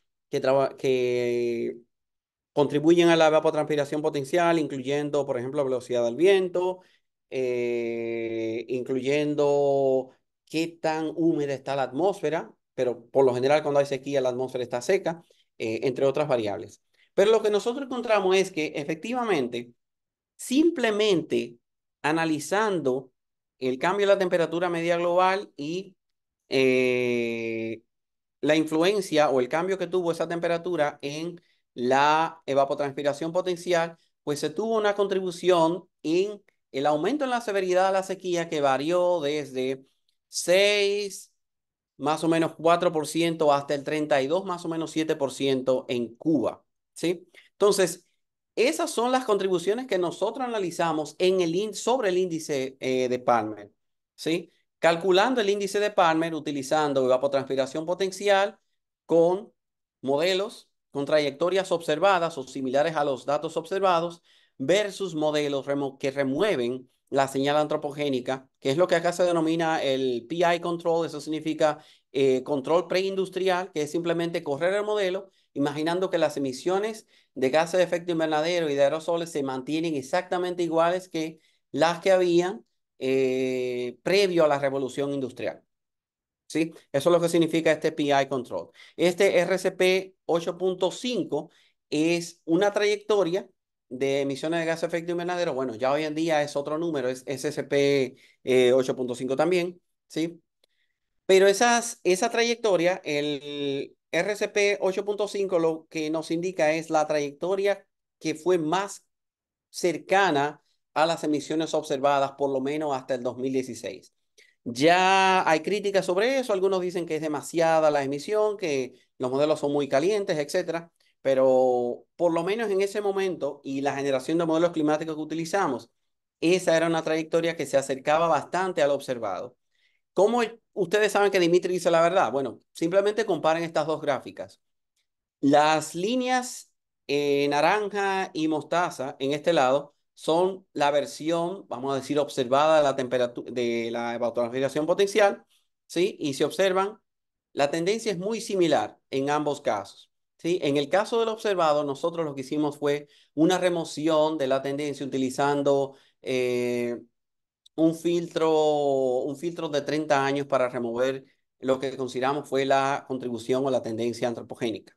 Speaker 2: contribuyen a la evapotranspiración potencial, incluyendo, por ejemplo, velocidad del viento, incluyendo qué tan húmeda está la atmósfera, pero por lo general cuando hay sequía la atmósfera está seca, entre otras variables. Pero lo que nosotros encontramos es que efectivamente, simplemente analizando el cambio de la temperatura media global y eh, la influencia o el cambio que tuvo esa temperatura en la evapotranspiración potencial, pues se tuvo una contribución en el aumento en la severidad de la sequía que varió desde 6 más o menos 4% hasta el 32 más o menos 7% en Cuba, ¿sí? Entonces, esas son las contribuciones que nosotros analizamos sobre el índice de Palmer, ¿sí? Calculando el índice de Palmer utilizando evapotranspiración potencial con modelos con trayectorias observadas o similares a los datos observados versus modelos que remueven la señal antropogénica, que es lo que acá se denomina el PI control. Eso significa control preindustrial, que es simplemente correr el modelo, imaginando que las emisiones de gases de efecto invernadero y de aerosoles se mantienen exactamente iguales que las que habían previo a la revolución industrial. ¿Sí? Eso es lo que significa este PI control. Este RCP 8.5 es una trayectoria de emisiones de gases de efecto invernadero. Bueno, ya hoy en día es otro número, es SSP 8.5 también, ¿sí? Pero esa trayectoria, el RCP 8.5 lo que nos indica es la trayectoria que fue más cercana a las emisiones observadas, por lo menos hasta el 2016. Ya hay críticas sobre eso, algunos dicen que es demasiada la emisión, que los modelos son muy calientes, etcétera, pero por lo menos en ese momento y la generación de modelos climáticos que utilizamos, esa era una trayectoria que se acercaba bastante al observado. ¿Cómo ustedes saben que Dimitri dice la verdad? Bueno, simplemente comparen estas dos gráficas. Las líneas naranja y mostaza en este lado son la versión, vamos a decir, observada de la temperatura de la evapotranspiración potencial, ¿sí? Y si observan, la tendencia es muy similar en ambos casos, ¿sí? En el caso del observado, nosotros lo que hicimos fue una remoción de la tendencia utilizando un filtro de 30 años para remover lo que consideramos fue la contribución o la tendencia antropogénica.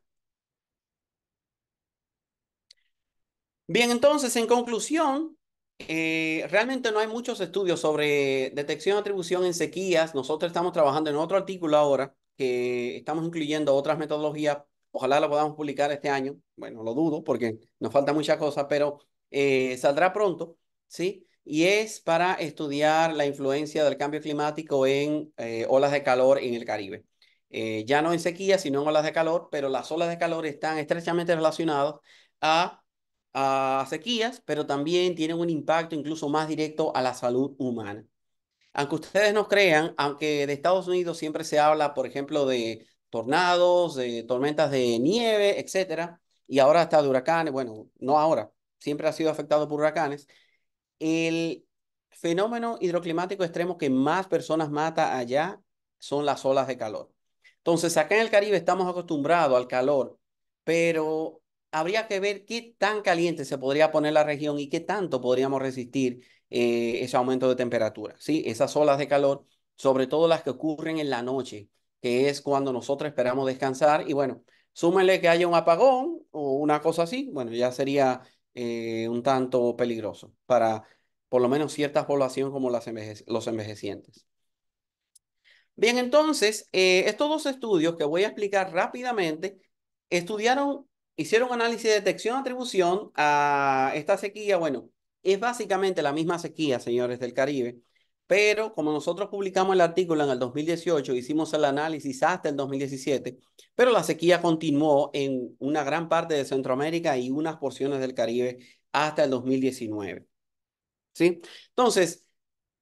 Speaker 2: Bien, entonces, en conclusión, realmente no hay muchos estudios sobre detección de atribución en sequías. Nosotros estamos trabajando en otro artículo ahora que estamos incluyendo otras metodologías. Ojalá lo podamos publicar este año. Bueno, lo dudo porque nos falta muchas cosas, pero saldrá pronto, ¿sí? Y es para estudiar la influencia del cambio climático en olas de calor en el Caribe. Ya no en sequías, sino en olas de calor, pero las olas de calor están estrechamente relacionadas a sequías, pero también tienen un impacto incluso más directo a la salud humana. Aunque ustedes no crean, aunque de Estados Unidos siempre se habla, por ejemplo, de tornados, de tormentas de nieve, etcétera, y ahora hasta de huracanes, bueno, no ahora, siempre ha sido afectado por huracanes. El fenómeno hidroclimático extremo que más personas mata allá son las olas de calor. Entonces, acá en el Caribe estamos acostumbrados al calor, pero habría que ver qué tan caliente se podría poner la región y qué tanto podríamos resistir ese aumento de temperatura, ¿sí? Esas olas de calor, sobre todo las que ocurren en la noche, que es cuando nosotros esperamos descansar. Y bueno, súmenle que haya un apagón o una cosa así, bueno, ya sería un tanto peligroso para por lo menos cierta población como los envejecientes. Bien, entonces, estos dos estudios que voy a explicar rápidamente, hicieron análisis de detección-atribución a esta sequía. Bueno, es básicamente la misma sequía, señores del Caribe, pero como nosotros publicamos el artículo en el 2018, hicimos el análisis hasta el 2017, pero la sequía continuó en una gran parte de Centroamérica y unas porciones del Caribe hasta el 2019, ¿sí? Entonces,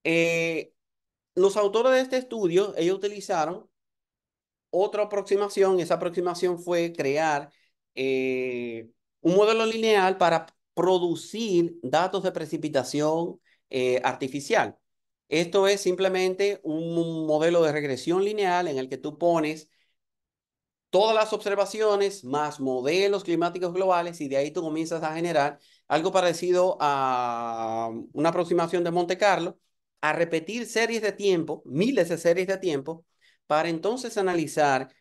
Speaker 2: eh, los autores de este estudio, ellos utilizaron otra aproximación, y esa aproximación fue crear un modelo lineal para producir datos de precipitación artificial. Esto es simplemente un modelo de regresión lineal en el que tú pones todas las observaciones más modelos climáticos globales y de ahí tú comienzas a generar algo parecido a una aproximación de Monte Carlo, a repetir series de tiempo, miles de series de tiempo, para entonces analizar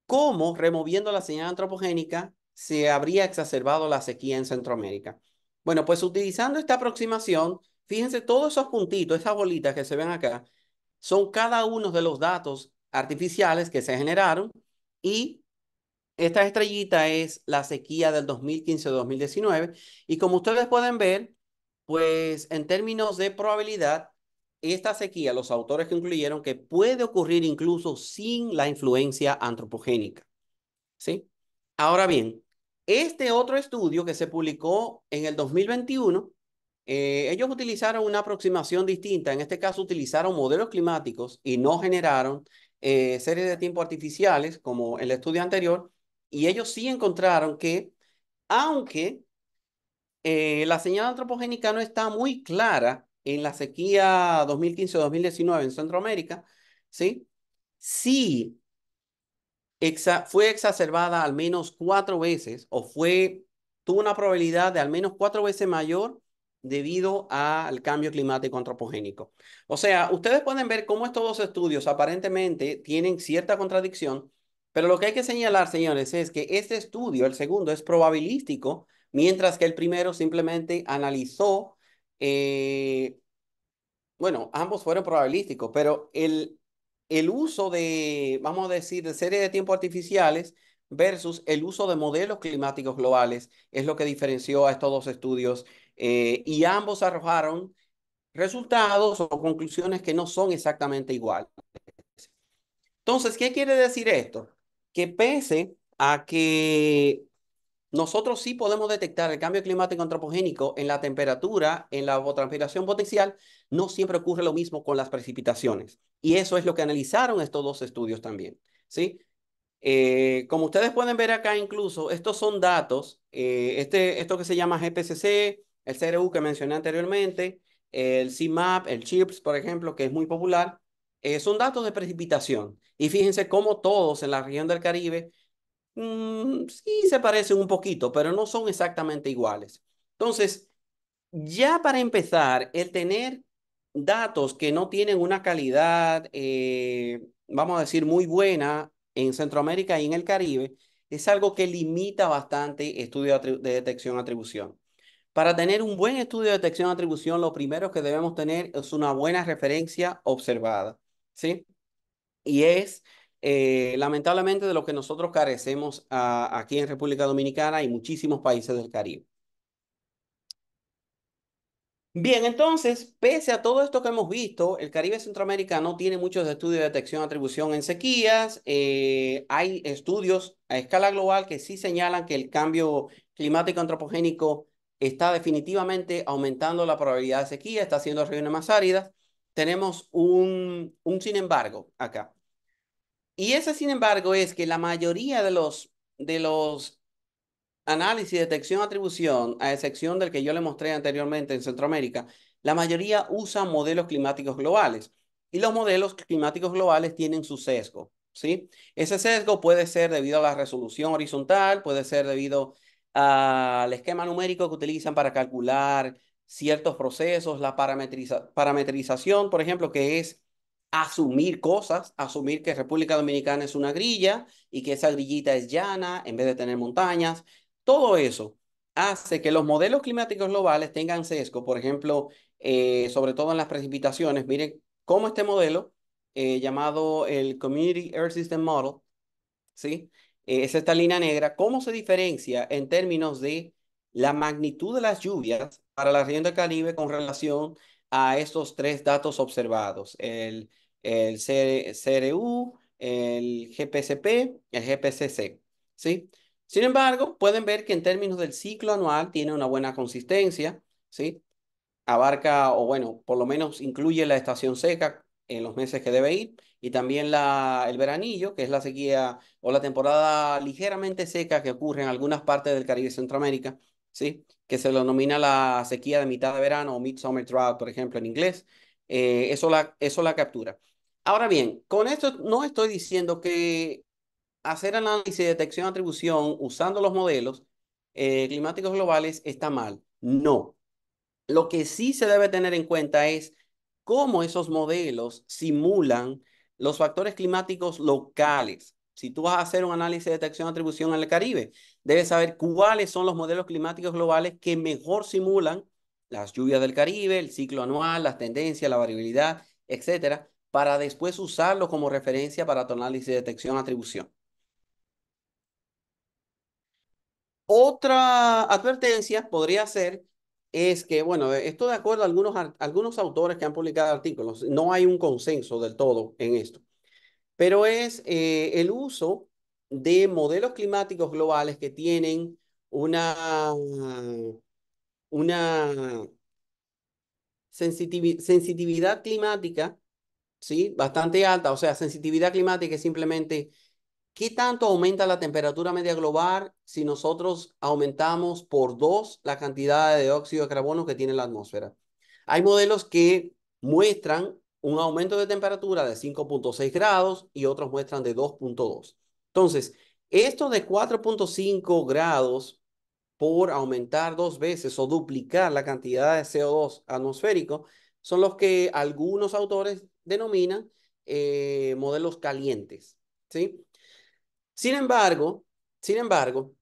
Speaker 2: cómo, removiendo la señal antropogénica, se habría exacerbado la sequía en Centroamérica. Bueno, pues utilizando esta aproximación, fíjense todos esos puntitos, esas bolitas que se ven acá, son cada uno de los datos artificiales que se generaron y esta estrellita es la sequía del 2015-2019 y como ustedes pueden ver, pues en términos de probabilidad, esta sequía, los autores concluyeron que puede ocurrir incluso sin la influencia antropogénica, ¿sí? Ahora bien, este otro estudio que se publicó en el 2021, ellos utilizaron una aproximación distinta. En este caso utilizaron modelos climáticos y no generaron series de tiempo artificiales como el estudio anterior. Y ellos sí encontraron que, aunque la señal antropogénica no está muy clara en la sequía 2015-2019 en Centroamérica, ¿sí? Sí fue exacerbada al menos 4 veces o tuvo una probabilidad de al menos 4 veces mayor debido al cambio climático antropogénico. O sea, ustedes pueden ver cómo estos dos estudios aparentemente tienen cierta contradicción, pero lo que hay que señalar, señores, es que este estudio, el segundo, es probabilístico, mientras que el primero simplemente analizó bueno, ambos fueron probabilísticos, pero el uso de, vamos a decir, de series de tiempo artificiales versus el uso de modelos climáticos globales es lo que diferenció a estos dos estudios y ambos arrojaron resultados o conclusiones que no son exactamente iguales. Entonces, ¿qué quiere decir esto? Que pese a que nosotros sí podemos detectar el cambio climático antropogénico en la temperatura, en la evapotranspiración potencial. No siempre ocurre lo mismo con las precipitaciones. Y eso es lo que analizaron estos dos estudios también, ¿sí? Como ustedes pueden ver acá incluso, estos son datos, esto que se llama GPCC, el CRU que mencioné anteriormente, el CMAP, el CHIRPS, por ejemplo, que es muy popular, son datos de precipitación. Y fíjense cómo todos en la región del Caribe sí se parecen un poquito, pero no son exactamente iguales. Entonces, ya para empezar, el tener datos que no tienen una calidad, vamos a decir, muy buena en Centroamérica y en el Caribe, es algo que limita bastante estudio de detección-atribución. Para tener un buen estudio de detección-atribución, lo primero que debemos tener es una buena referencia observada, ¿sí? Y es lamentablemente de lo que nosotros carecemos aquí en República Dominicana y muchísimos países del Caribe. Bien, entonces, pese a todo esto que hemos visto, el Caribe centroamericano tiene muchos estudios de detección y atribución en sequías. Hay estudios a escala global que sí señalan que el cambio climático antropogénico está definitivamente aumentando la probabilidad de sequía, está haciendo regiones más áridas. Tenemos un sin embargo acá. Y ese, sin embargo, es que la mayoría de los análisis, detección, atribución, a excepción del que yo le mostré anteriormente en Centroamérica, la mayoría usan modelos climáticos globales. Y los modelos climáticos globales tienen su sesgo, ¿sí? Ese sesgo puede ser debido a la resolución horizontal, puede ser debido al esquema numérico que utilizan para calcular ciertos procesos, la parametrización, por ejemplo, que es asumir cosas, asumir que República Dominicana es una grilla y que esa grillita es llana en vez de tener montañas. Todo eso hace que los modelos climáticos globales tengan sesgo, por ejemplo, sobre todo en las precipitaciones. Miren cómo este modelo, llamado el Community Earth System Model, ¿sí? Es esta línea negra. ¿Cómo se diferencia en términos de la magnitud de las lluvias para la región del Caribe con relación a estos tres datos observados? El CRU, el GPCP, el GPCC, ¿sí? Sin embargo, pueden ver que en términos del ciclo anual tiene una buena consistencia, ¿sí? Abarca, o bueno, por lo menos incluye la estación seca en los meses que debe ir, y también el veranillo, que es la sequía o la temporada ligeramente seca que ocurre en algunas partes del Caribe y Centroamérica, ¿sí? Que se lo denomina la sequía de mitad de verano o midsummer drought, por ejemplo, en inglés. Eso la captura. Ahora bien, con esto no estoy diciendo que hacer análisis de detección y atribución usando los modelos climáticos globales está mal. No. Lo que sí se debe tener en cuenta es cómo esos modelos simulan los factores climáticos locales. Si tú vas a hacer un análisis de detección y atribución en el Caribe, debes saber cuáles son los modelos climáticos globales que mejor simulan las lluvias del Caribe, el ciclo anual, las tendencias, la variabilidad, etcétera, para después usarlo como referencia para tu análisis de detección y atribución. Otra advertencia podría ser es que, bueno, esto de acuerdo a algunos autores que han publicado artículos, no hay un consenso del todo en esto, pero es el uso de modelos climáticos globales que tienen una sensitividad climática, ¿sí? Bastante alta. O sea, sensitividad climática es simplemente ¿qué tanto aumenta la temperatura media global si nosotros aumentamos por 2 la cantidad de dióxido de carbono que tiene la atmósfera? Hay modelos que muestran un aumento de temperatura de 5,6 grados y otros muestran de 2,2. Entonces, esto de 4,5 grados por aumentar 2 veces o duplicar la cantidad de CO2 atmosférico son los que algunos autores denominan modelos calientes, ¿sí? Sin embargo, sin embargo,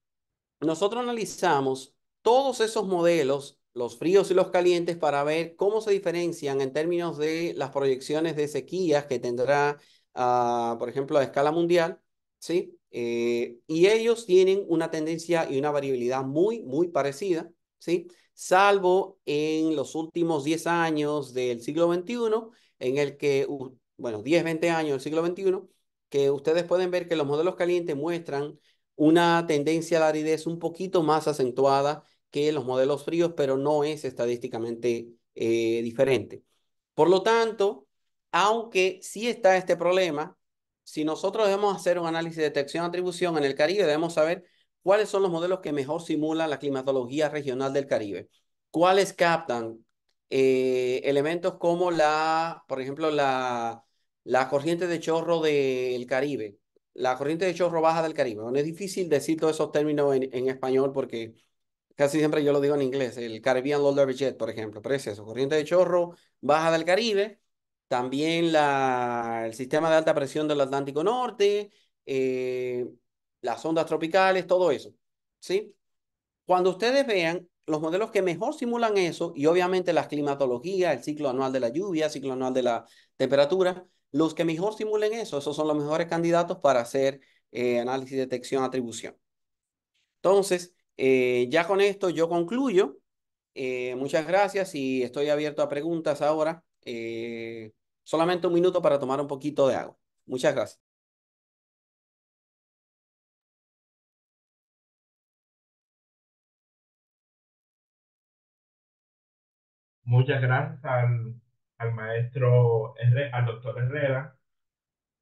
Speaker 2: nosotros analizamos todos esos modelos, los fríos y los calientes, para ver cómo se diferencian en términos de las proyecciones de sequías que tendrá, por ejemplo, a escala mundial, ¿sí? Y ellos tienen una tendencia y una variabilidad muy, muy parecida, ¿sí? Salvo en los últimos 10 años del siglo XXI, en el que, bueno, 10, 20 años del siglo XXI, que ustedes pueden ver que los modelos calientes muestran una tendencia a la aridez un poquito más acentuada que los modelos fríos, pero no es estadísticamente diferente. Por lo tanto, aunque sí está este problema, si nosotros debemos hacer un análisis de detección-atribución en el Caribe, debemos saber cuáles son los modelos que mejor simulan la climatología regional del Caribe, cuáles captan elementos como por ejemplo, la corriente de chorro del Caribe, la corriente de chorro baja del Caribe. Bueno, es difícil decir todos esos términos en español porque casi siempre yo lo digo en inglés. El Caribbean Low Level Jet, por ejemplo. Pero es eso, corriente de chorro baja del Caribe. También el sistema de alta presión del Atlántico Norte, eh, las ondas tropicales, todo eso. ¿Sí? Cuando ustedes vean los modelos que mejor simulan eso, y obviamente las climatologías, el ciclo anual de la lluvia, el ciclo anual de la temperatura, los que mejor simulen eso, esos son los mejores candidatos para hacer análisis, detección, atribución. Entonces, ya con esto yo concluyo. Muchas gracias y estoy abierto a preguntas ahora. Solamente un minuto para tomar un poquito de agua. Muchas gracias.
Speaker 1: Muchas gracias al maestro, al doctor Herrera.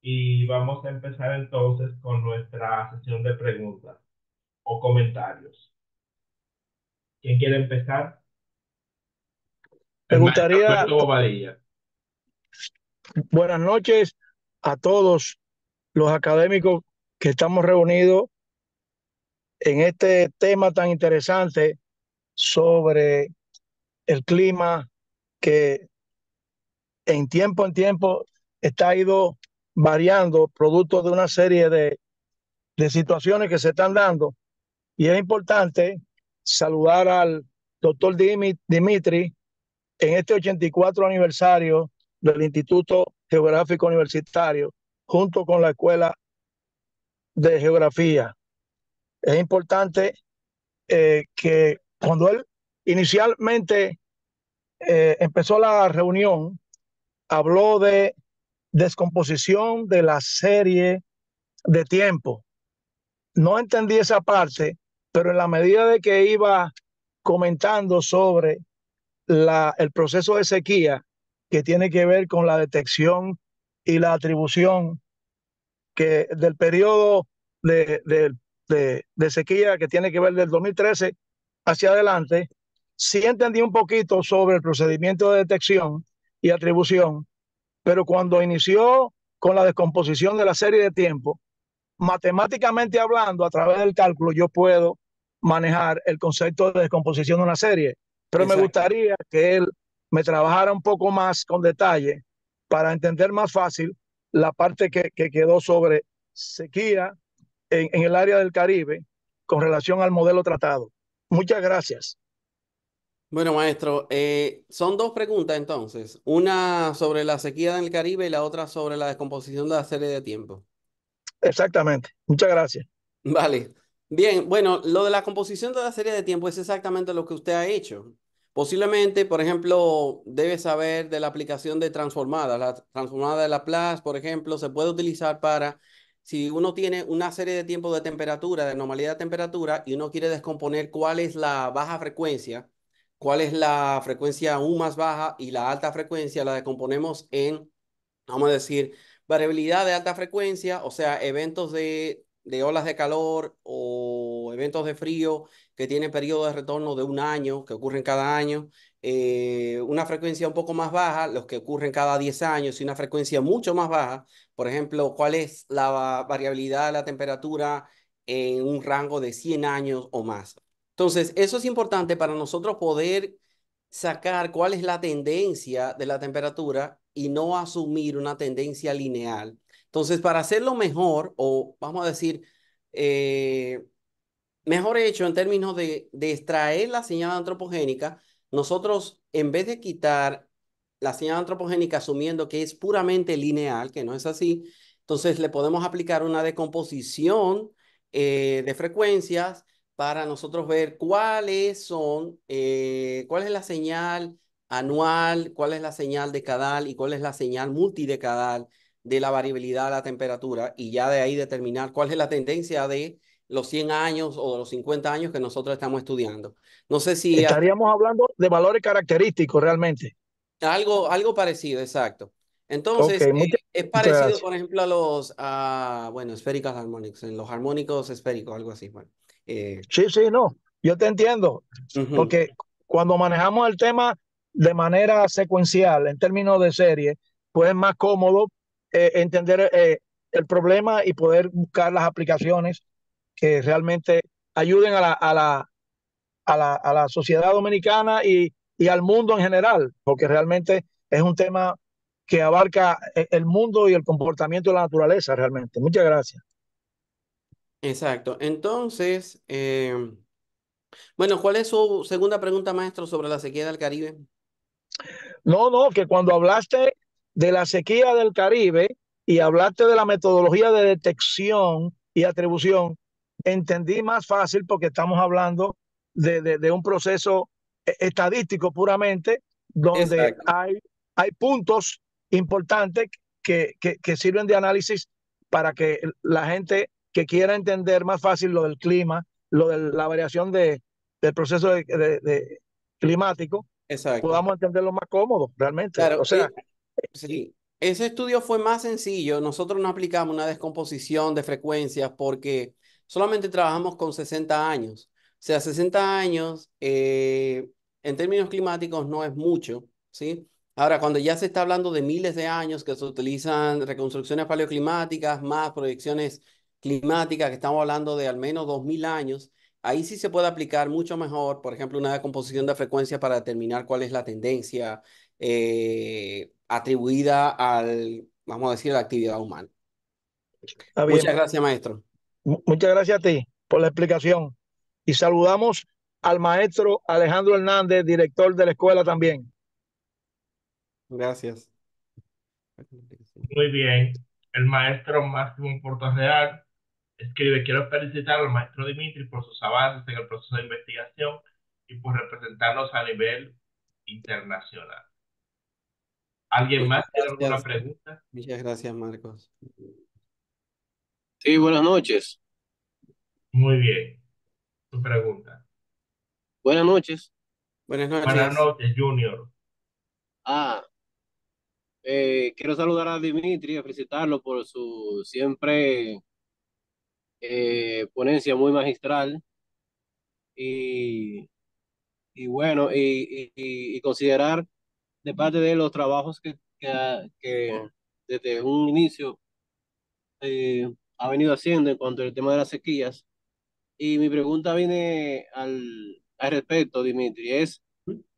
Speaker 1: Y vamos a empezar entonces con nuestra sesión de preguntas o comentarios. ¿Quién quiere empezar?
Speaker 4: Me
Speaker 1: El maestro
Speaker 4: gustaría,
Speaker 1: Alberto Bobadilla.
Speaker 4: buenas noches a todos los académicos que estamos reunidos en este tema tan interesante sobre el clima que en tiempo está ido variando producto de una serie de situaciones que se están dando. Y es importante saludar al doctor Dimitri en este 84 aniversario del Instituto Geográfico Universitario, junto con la Escuela de Geografía. Es importante que cuando él inicialmente empezó la reunión, habló de descomposición de la serie de tiempo. No entendí esa parte, pero en la medida de que iba comentando sobre el proceso de sequía, que tiene que ver con la detección y la atribución del periodo de, de, de sequía que tiene que ver del 2013 hacia adelante, sí entendí un poquito sobre el procedimiento de detección y atribución, pero cuando inició con la descomposición de la serie de tiempo, matemáticamente hablando, a través del cálculo, yo puedo manejar el concepto de descomposición de una serie, pero me
Speaker 2: Exacto.
Speaker 4: gustaría que él me trabajara un poco más con detalle para entender más fácil la parte que quedó sobre sequía en el área del Caribe con relación al modelo tratado. Muchas gracias.
Speaker 2: Bueno, maestro, son dos preguntas entonces. Una sobre la sequía en el Caribe y la otra sobre la descomposición de la serie de tiempo.
Speaker 4: Exactamente. Muchas gracias.
Speaker 2: Vale. Bien, bueno, lo de la composición de la serie de tiempo es exactamente lo que usted ha hecho. Posiblemente, por ejemplo, debe saber de la aplicación de transformadas. La transformada de Laplace, por ejemplo, se puede utilizar para, si uno tiene una serie de tiempo de temperatura, de normalidad de temperatura, y uno quiere descomponer cuál es la baja frecuencia, cuál es la frecuencia aún más baja y la alta frecuencia, la descomponemos en, vamos a decir, variabilidad de alta frecuencia, o sea, eventos de olas de calor o eventos de frío que tienen periodo de retorno de un año, que ocurren cada año, una frecuencia un poco más baja, los que ocurren cada 10 años, y una frecuencia mucho más baja, por ejemplo, cuál es la variabilidad de la temperatura en un rango de 100 años o más. Entonces, eso es importante para nosotros poder sacar cuál es la tendencia de la temperatura y no asumir una tendencia lineal. Entonces, para hacerlo mejor, o vamos a decir, eh, mejor hecho en términos de extraer la señal antropogénica, nosotros, en vez de quitar la señal antropogénica asumiendo que es puramente lineal, que no es así, entonces le podemos aplicar una decomposición de frecuencias para nosotros ver cuáles son, cuál es la señal anual, cuál es la señal decadal y cuál es la señal multidecadal de la variabilidad de la temperatura, y ya de ahí determinar cuál es la tendencia de los 100 años o de los 50 años que nosotros estamos estudiando. No sé si hasta
Speaker 4: Estaríamos hablando de valores característicos realmente.
Speaker 2: algo parecido, exacto.
Speaker 4: Ok,
Speaker 2: Entonces, es
Speaker 4: muchas
Speaker 2: parecido,
Speaker 4: gracias.
Speaker 2: por ejemplo, a los, bueno, spherical harmonics, en los armónicos esféricos, algo así. Bueno,
Speaker 4: Sí, sí, no, yo te entiendo,
Speaker 2: ujú,
Speaker 4: porque cuando manejamos el tema de manera secuencial, en términos de serie, pues es más cómodo entender el problema y poder buscar las aplicaciones que realmente ayuden a la sociedad dominicana y al mundo en general, porque realmente es un tema que abarca el mundo y el comportamiento de la naturaleza realmente. Muchas gracias.
Speaker 2: exacto. Entonces, bueno, ¿cuál es su segunda pregunta, maestro, sobre la sequía del Caribe?
Speaker 4: No, no, que cuando hablaste de la sequía del Caribe y hablaste de la metodología de detección y atribución, entendí más fácil porque estamos hablando de un proceso estadístico puramente, donde
Speaker 2: Exacto.
Speaker 4: hay puntos importantes que sirven de análisis para que la gente que quiera entender más fácil lo del clima, lo de la variación del proceso climático,
Speaker 2: Exacto.
Speaker 4: podamos entenderlo más cómodo, realmente. O
Speaker 2: Claro,
Speaker 4: sea,
Speaker 2: sí, ese estudio fue más sencillo. Nosotros no aplicamos una descomposición de frecuencias porque solamente trabajamos con 60 años. O sea, 60 años en términos climáticos no es mucho, ¿sí? Ahora, cuando ya se está hablando de miles de años que se utilizan reconstrucciones paleoclimáticas más proyecciones climática, que estamos hablando de al menos 2000 años, ahí sí se puede aplicar mucho mejor, por ejemplo, una decomposición de frecuencia para determinar cuál es la tendencia atribuida al, vamos a decir, a la actividad humana.
Speaker 4: Está bien.
Speaker 2: Muchas gracias, maestro.
Speaker 4: Muchas gracias a ti por la explicación. Y saludamos al maestro Alejandro Hernández, director de la escuela también.
Speaker 2: Gracias.
Speaker 1: Muy bien. El maestro Máximo Portorreal escribe: quiero felicitar al maestro Dimitri por sus avances en el proceso de investigación y por representarnos a nivel internacional. ¿Alguien
Speaker 2: Muchas
Speaker 1: más tiene alguna
Speaker 2: gracias.
Speaker 1: pregunta?
Speaker 2: Muchas gracias, Marcos.
Speaker 5: Sí, buenas noches.
Speaker 1: Muy bien. Tu pregunta.
Speaker 5: Buenas noches.
Speaker 2: Buenas
Speaker 1: Buenas
Speaker 2: noches.
Speaker 1: noches, Junior.
Speaker 5: Ah, quiero saludar a Dimitri y felicitarlo por su siempre ponencia muy magistral y, y bueno, y considerar de parte de él los trabajos que desde un inicio ha venido haciendo en cuanto al tema de las sequías. Y mi pregunta viene al respecto, Dimitri, es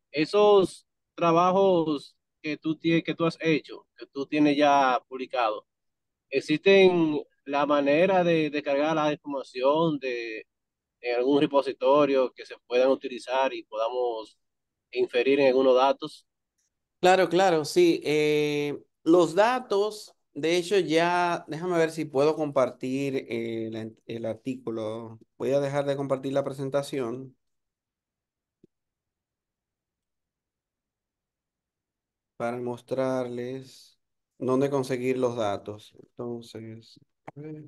Speaker 5: esos trabajos que tú has hecho, que tú tienes ya publicado, ¿existen la manera de descargar la información en algún repositorio que se puedan utilizar y podamos inferir en algunos datos?
Speaker 2: Claro, claro, sí. Los datos, de hecho, ya, déjame ver si puedo compartir el artículo. Voy a dejar de compartir la presentación para mostrarles dónde conseguir los datos. Entonces, a ver.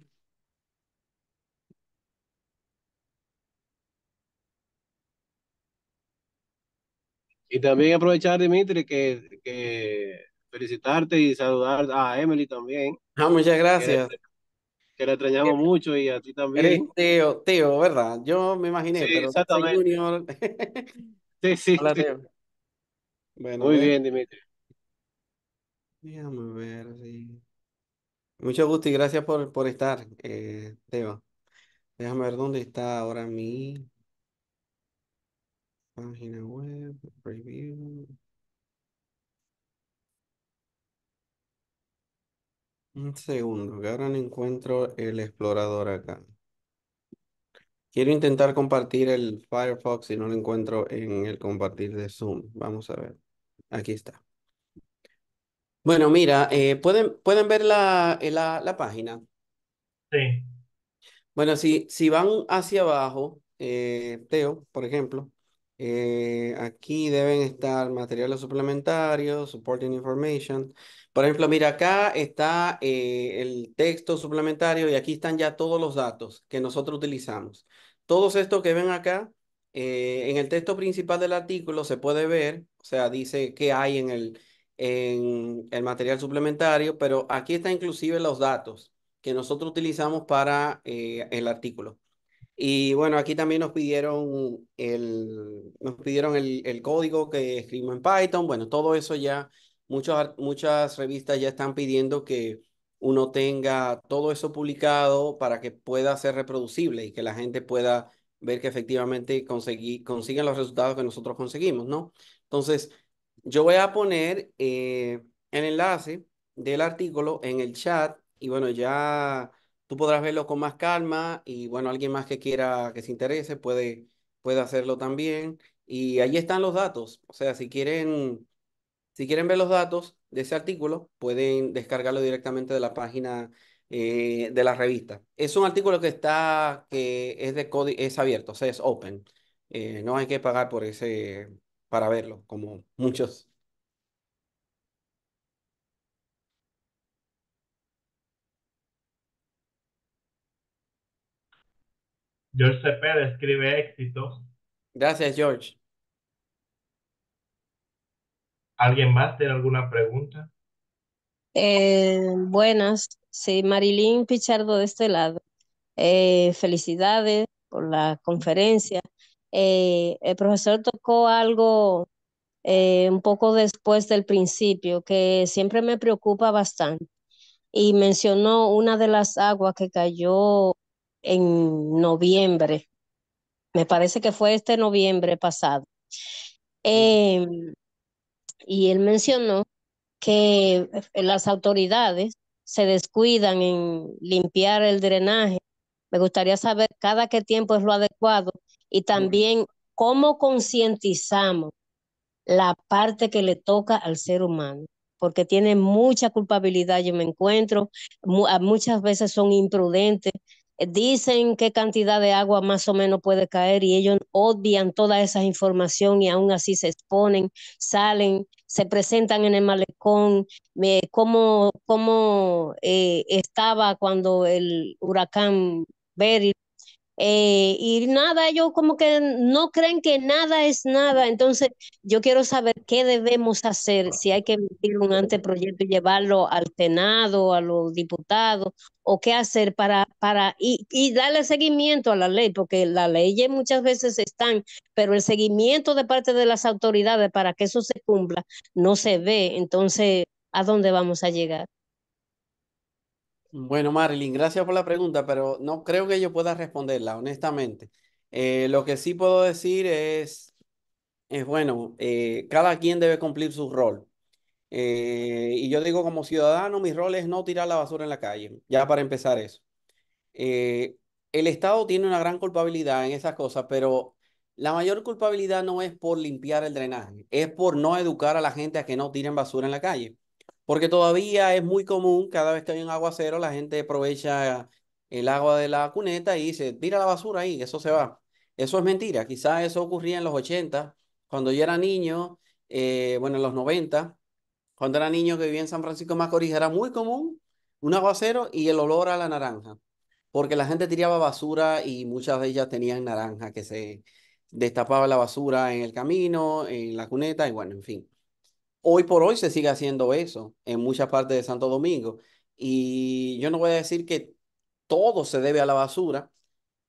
Speaker 5: Y también aprovechar, Dimitri, que felicitarte y saludar a Emily también,
Speaker 2: Muchas
Speaker 5: que la,
Speaker 2: gracias.
Speaker 5: que la extrañamos mucho y a ti
Speaker 2: Eres
Speaker 5: también.
Speaker 2: Teo, ¿verdad? Yo me
Speaker 5: Sí,
Speaker 2: imaginé, pero dice
Speaker 5: exactamente.
Speaker 2: Junior.
Speaker 5: Sí, sí,
Speaker 2: Hola,
Speaker 5: sí.
Speaker 2: Teo. Bueno,
Speaker 5: Muy bien, Dimitri.
Speaker 2: déjame ver. Sí. Mucho gusto y gracias por estar, Teo. Déjame ver dónde está ahora mi página web, review. Un segundo, que ahora no encuentro el explorador acá. Quiero intentar compartir el Firefox y no lo encuentro en el compartir de Zoom. Vamos a ver. Aquí está. Bueno, mira, pueden ver la página.
Speaker 1: Sí.
Speaker 2: Bueno, si van hacia abajo, Teo, por ejemplo, aquí deben estar materiales suplementarios, supporting information. Por ejemplo, mira, acá está el texto suplementario y aquí están ya todos los datos que nosotros utilizamos. Todos estos que ven acá, en el texto principal del artículo se puede ver, o sea, dice qué hay en el material suplementario, pero aquí está inclusive los datos que nosotros utilizamos para el artículo. Y bueno, aquí también nos pidieron el código que escribimos en Python. Bueno, todo eso ya, muchas revistas ya están pidiendo que uno tenga todo eso publicado para que pueda ser reproducible y que la gente pueda ver que efectivamente consiguen los resultados que nosotros conseguimos, ¿no? Entonces, yo voy a poner el enlace del artículo en el chat y bueno, ya tú podrás verlo con más calma y bueno, alguien más que quiera, que se interese, puede hacerlo también. Y ahí están los datos. O sea, si quieren ver los datos de ese artículo, pueden descargarlo directamente de la página de la revista. Es un artículo que es de código, es abierto, o sea, es open. No hay que pagar por para verlo, como muchos.
Speaker 1: George Cepeda escribe: éxitos.
Speaker 2: Gracias, George.
Speaker 1: ¿Alguien más tiene alguna pregunta?
Speaker 6: Buenas, sí, Marilyn Pichardo de este lado. Felicidades por la conferencia. El profesor tocó algo un poco después del principio que siempre me preocupa bastante. y mencionó una de las aguas que cayó en noviembre, me parece que fue este noviembre pasado. Em, y él mencionó que las autoridades se descuidan en limpiar el drenaje. Me gustaría saber cada qué tiempo es lo adecuado y
Speaker 1: Bueno,
Speaker 6: también cómo concientizamos la parte que le toca al ser humano, porque tiene mucha culpabilidad, yo me encuentro, muchas veces son imprudentes, dicen qué cantidad de agua más o menos puede caer y ellos obvian toda esa información y aún así se exponen, salen, se presentan en el malecón, cómo estaba cuando el huracán Beryl y nada, ellos como que no creen que nada es nada. Entonces, yo quiero saber qué debemos hacer, si hay que emitir un anteproyecto y llevarlo al Senado, a los diputados, o qué hacer y darle seguimiento a la ley, porque las leyes muchas veces están, pero el seguimiento de parte de las autoridades para que eso se cumpla no se ve. Entonces, ¿a dónde vamos a llegar?
Speaker 2: Bueno, Marilyn, gracias por la pregunta, pero no creo que yo pueda responderla, honestamente. Lo que sí puedo decir es bueno, cada quien debe cumplir su rol. Y yo digo como ciudadano, mi rol es no tirar la basura en la calle, ya para empezar eso. Eh, el Estado tiene una gran culpabilidad en esas cosas, pero la mayor culpabilidad no es por limpiar el drenaje, es por no educar a la gente a que no tiren basura en la calle. Porque todavía es muy común, cada vez que hay un aguacero, la gente aprovecha el agua de la cuneta y dice, tira la basura ahí, eso se va. Eso es mentira, quizás eso ocurría en los 80, cuando yo era niño, bueno, en los 90, cuando era niño que vivía en San Francisco de Macorís, era muy común un aguacero y el olor a la naranja, porque la gente tiraba basura y muchas de ellas tenían naranja que se destapaba la basura en el camino, en la cuneta y bueno, en fin. Hoy por hoy se sigue haciendo eso en muchas partes de Santo Domingo y yo no voy a decir que todo se debe a la basura.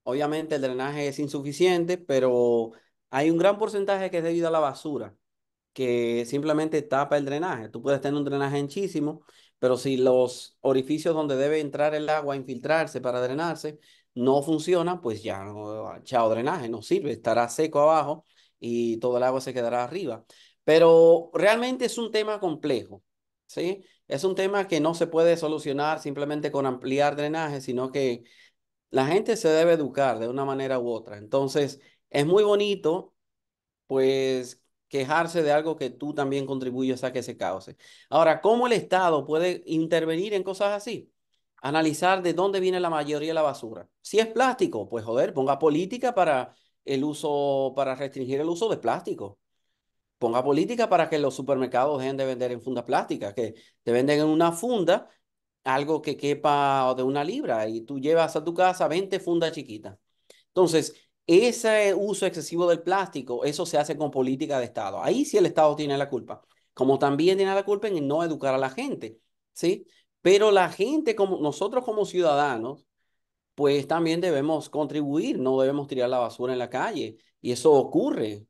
Speaker 2: Obviamente el drenaje es insuficiente, pero hay un gran porcentaje que es debido a la basura que simplemente tapa el drenaje. Tú puedes tener un drenaje anchísimo, pero si los orificios donde debe entrar el agua a infiltrarse para drenarse no funcionan, pues ya no, chao drenaje, no sirve, estará seco abajo y todo el agua se quedará arriba. Pero realmente es un tema complejo, ¿sí? Es un tema que no se puede solucionar simplemente con ampliar drenaje, sino que la gente se debe educar de una manera u otra. Entonces, es muy bonito pues quejarse de algo que tú también contribuyes a que se cause. Ahora, ¿cómo el Estado puede intervenir en cosas así? Analizar de dónde viene la mayoría de la basura. Si es plástico, pues joder, ponga política para el uso, para restringir el uso de plástico. Ponga política para que los supermercados dejen de vender en fundas plásticas, que te venden en una funda algo que quepa de 1 libra y tú llevas a tu casa 20 fundas chiquitas. Entonces, ese uso excesivo del plástico, eso se hace con política de Estado. Ahí sí el Estado tiene la culpa, como también tiene la culpa en no educar a la gente, ¿sí? Pero la gente, como nosotros como ciudadanos, pues también debemos contribuir, no debemos tirar la basura en la calle. Y eso ocurre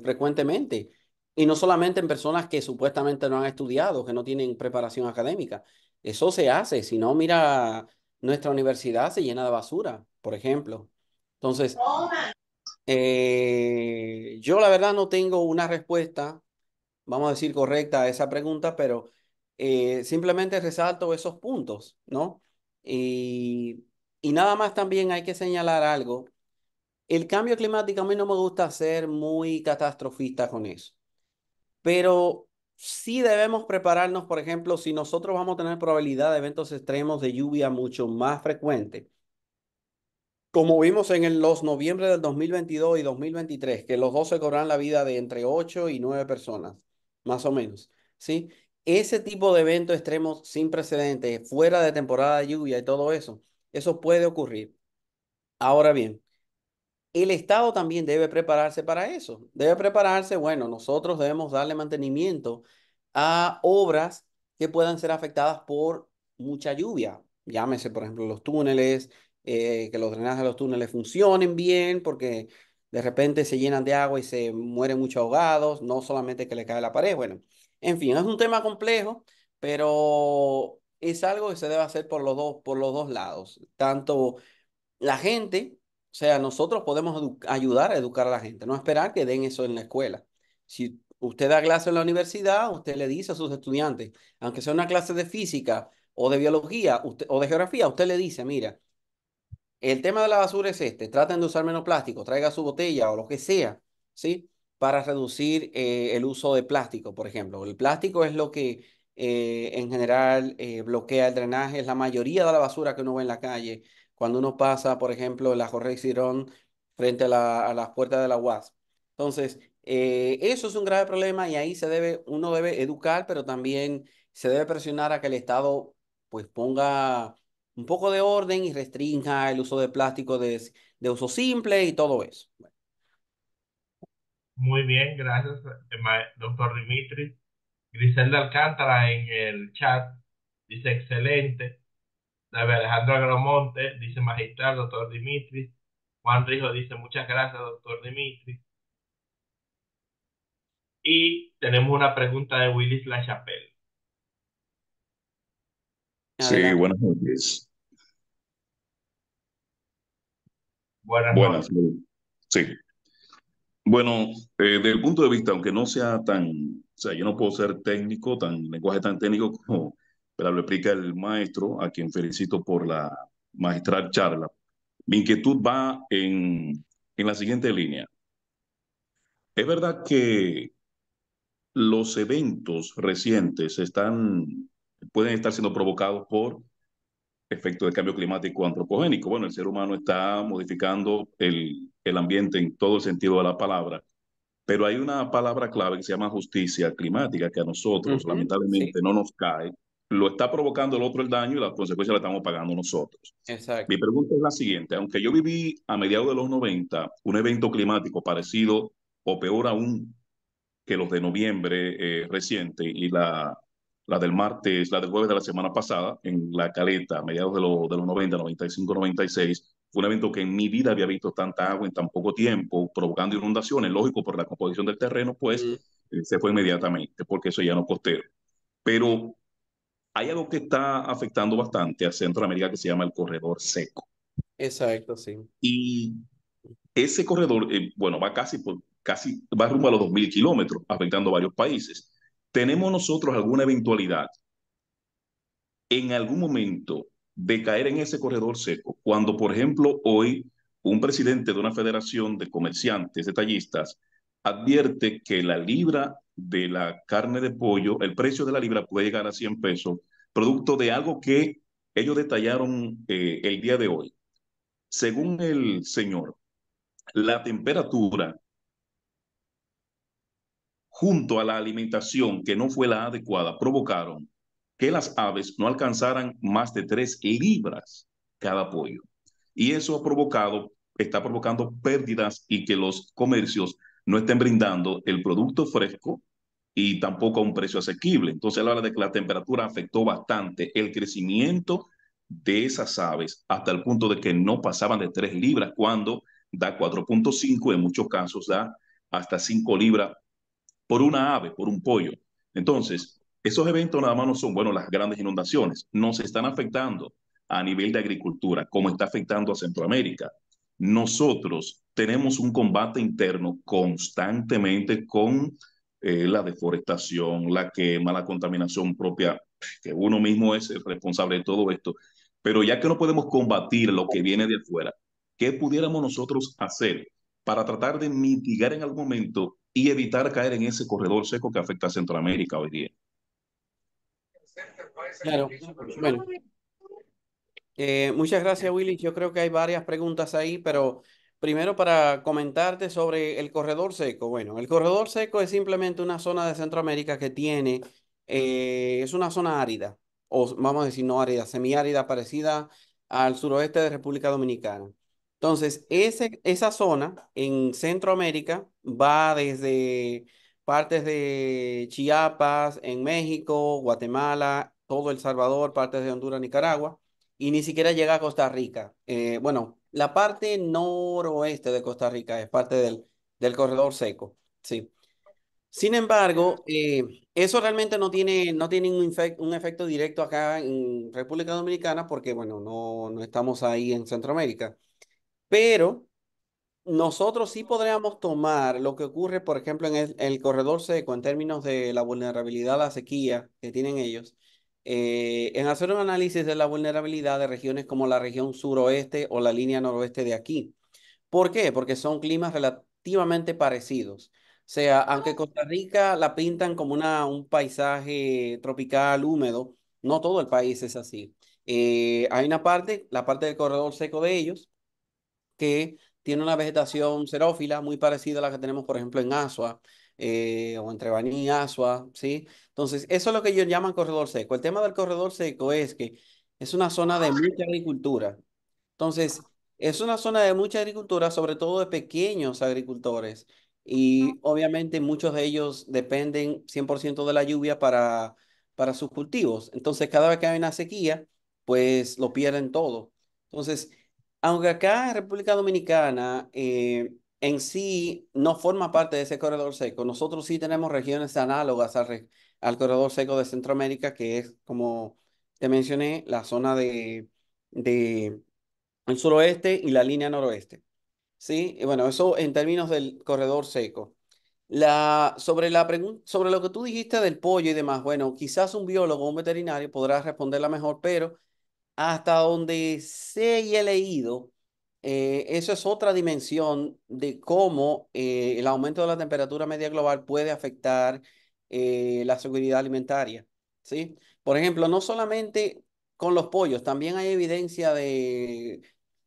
Speaker 2: frecuentemente. Y no solamente en personas que supuestamente no han estudiado, que no tienen preparación académica. Eso se hace. Si no, mira, nuestra universidad se llena de basura, por ejemplo. Entonces, yo la verdad no tengo una respuesta, vamos a decir, correcta a esa pregunta, pero simplemente resalto esos puntos, ¿no? Y, y nada más también hay que señalar algo. El cambio climático a mí no me gusta ser muy catastrofista con eso, pero sí debemos prepararnos, por ejemplo, si nosotros vamos a tener probabilidad de eventos extremos de lluvia mucho más frecuentes como vimos en los noviembre del 2022 y 2023, que los dos se cobran la vida de entre 8 y 9 personas, más o menos, ¿sí? Ese tipo de eventos extremos sin precedentes, fuera de temporada de lluvia y todo eso, eso puede ocurrir. Ahora bien, el Estado también debe prepararse para eso. Debe prepararse, bueno, nosotros debemos darle mantenimiento a obras que puedan ser afectadas por mucha lluvia. Llámese, por ejemplo, los túneles, que los drenajes de los túneles funcionen bien, porque de repente se llenan de agua y se mueren muchos ahogados, no solamente que le cae la pared. Bueno, en fin, es un tema complejo, pero es algo que se debe hacer por los dos lados. Tanto la gente, o sea, nosotros podemos ayudar a educar a la gente, no esperar que den eso en la escuela. Si usted da clase en la universidad, usted le dice a sus estudiantes, aunque sea una clase de física o de biología o de geografía, usted le dice, mira, el tema de la basura es este, traten de usar menos plástico, traiga su botella o lo que sea, ¿sí? Para reducir el uso de plástico, por ejemplo. El plástico es lo que en general bloquea el drenaje, es la mayoría de la basura que uno ve en la calle. Cuando uno pasa, por ejemplo, en la Jorge Cirón frente a las puertas de la UAS. Entonces, eso es un grave problema y ahí uno debe educar, pero también se debe presionar a que el Estado pues ponga un poco de orden y restrinja el uso de plástico de uso simple y todo eso.
Speaker 1: Muy bien, gracias, doctor Dimitri. Griselda Alcántara en el chat dice excelente. David Alejandro Agromonte dice magistral, doctor Dimitri. Juan Rijo dice muchas gracias, doctor Dimitri. Y tenemos una pregunta de Willis Lachapelle.
Speaker 7: Sí,
Speaker 2: Adelante.
Speaker 7: buenas noches.
Speaker 1: Buenas
Speaker 7: Buenas,
Speaker 1: noches.
Speaker 7: sí. Bueno, desde el punto de vista, aunque no sea tan, o sea, yo no puedo ser técnico, lenguaje tan técnico como, pero lo explica el maestro, a quien felicito por la magistral charla. Mi inquietud va en la siguiente línea. Es verdad que los eventos recientes pueden estar siendo provocados por efecto de cambio climático antropogénico. Bueno, el ser humano está modificando el ambiente en todo el sentido de la palabra, pero hay una palabra clave que se llama justicia climática, que a nosotros
Speaker 2: Ujú, sí,
Speaker 7: lamentablemente no nos cae. Lo está provocando el otro el daño y las consecuencias las estamos pagando nosotros. Mi
Speaker 2: exacto.
Speaker 7: pregunta es la siguiente: aunque yo viví a mediados de los 90 un evento climático parecido o peor aún que los de noviembre reciente y la del martes, la del jueves de la semana pasada en La Caleta, a mediados de los 90, 95, 96, fue un evento que en mi vida había visto tanta agua en tan poco tiempo, provocando inundaciones, lógico, por la composición del terreno,
Speaker 2: Mm,
Speaker 7: pues se fue inmediatamente, porque eso ya no es costero. Pero hay algo que está afectando bastante a Centroamérica que se llama el corredor seco.
Speaker 2: exacto, sí.
Speaker 7: Y ese corredor, bueno, va rumbo a los 2.000 kilómetros, afectando varios países. ¿Tenemos nosotros alguna eventualidad en algún momento de caer en ese corredor seco? Cuando, por ejemplo, hoy un presidente de una federación de comerciantes, detallistas, advierte que la libra de la carne de pollo, el precio de la libra puede llegar a 100 pesos, producto de algo que ellos detallaron el día de hoy. Según el señor, la temperatura junto a la alimentación que no fue la adecuada provocaron que las aves no alcanzaran más de 3 libras cada pollo. Y eso está provocando pérdidas y que los comercios no estén brindando el producto fresco y tampoco a un precio asequible. Entonces, a la hora de que la temperatura afectó bastante el crecimiento de esas aves hasta el punto de que no pasaban de 3 libras, cuando da 4,5, en muchos casos da hasta 5 libras por una ave, por un pollo. Entonces, esos eventos nada más no son, bueno, las grandes inundaciones, nos están afectando a nivel de agricultura, como está afectando a Centroamérica. Nosotros tenemos un combate interno constantemente con la deforestación, la quema, la contaminación propia, que uno mismo es el responsable de todo esto. Pero ya que no podemos combatir lo que viene de afuera, ¿qué pudiéramos nosotros hacer para tratar de mitigar en algún momento y evitar caer en ese corredor seco que afecta a Centroamérica hoy día?
Speaker 2: Claro. Bueno, muchas gracias, Willy. Yo creo que hay varias preguntas ahí, pero primero para comentarte sobre el corredor seco. Bueno, el corredor seco es simplemente una zona de Centroamérica que tiene, es una zona árida, o vamos a decir no árida, semiárida, parecida al suroeste de República Dominicana. Entonces, esa zona en Centroamérica va desde partes de Chiapas, en México, Guatemala, todo El Salvador, partes de Honduras, Nicaragua y ni siquiera llega a Costa Rica. Bueno, la parte noroeste de Costa Rica es parte del corredor seco, sí. Sin embargo, eso realmente no tiene un efecto directo acá en República Dominicana porque, bueno, no estamos ahí en Centroamérica. Pero nosotros sí podríamos tomar lo que ocurre, por ejemplo, en el corredor seco en términos de la vulnerabilidad a la sequía que tienen ellos, en hacer un análisis de la vulnerabilidad de regiones como la región suroeste o la línea noroeste de aquí. ¿Por qué? Porque son climas relativamente parecidos. O sea, aunque Costa Rica la pintan como un paisaje tropical húmedo, no todo el país es así. Hay una parte, la parte del corredor seco de ellos, que tiene una vegetación xerófila muy parecida a la que tenemos, por ejemplo, en Asua, o entre Baní y Asua, ¿sí? Entonces, eso es lo que ellos llaman corredor seco. El tema del corredor seco es que es una zona de mucha agricultura. Entonces, es una zona de mucha agricultura, sobre todo de pequeños agricultores. Y obviamente muchos de ellos dependen 100% de la lluvia para sus cultivos. Entonces, cada vez que hay una sequía, pues lo pierden todo. Entonces, aunque acá en República Dominicana en sí no forma parte de ese corredor seco, nosotros sí tenemos regiones análogas al corredor seco de Centroamérica, que es, como te mencioné, la zona de el suroeste y la línea noroeste. ¿Sí? Y bueno, eso en términos del corredor seco. Sobre la pregunta, sobre lo que tú dijiste del pollo y demás, bueno, quizás un biólogo o un veterinario podrá responderla mejor, pero hasta donde sé y he leído, eso es otra dimensión de cómo el aumento de la temperatura media global puede afectar la seguridad alimentaria, ¿sí? Por ejemplo, no solamente con los pollos, también hay evidencia de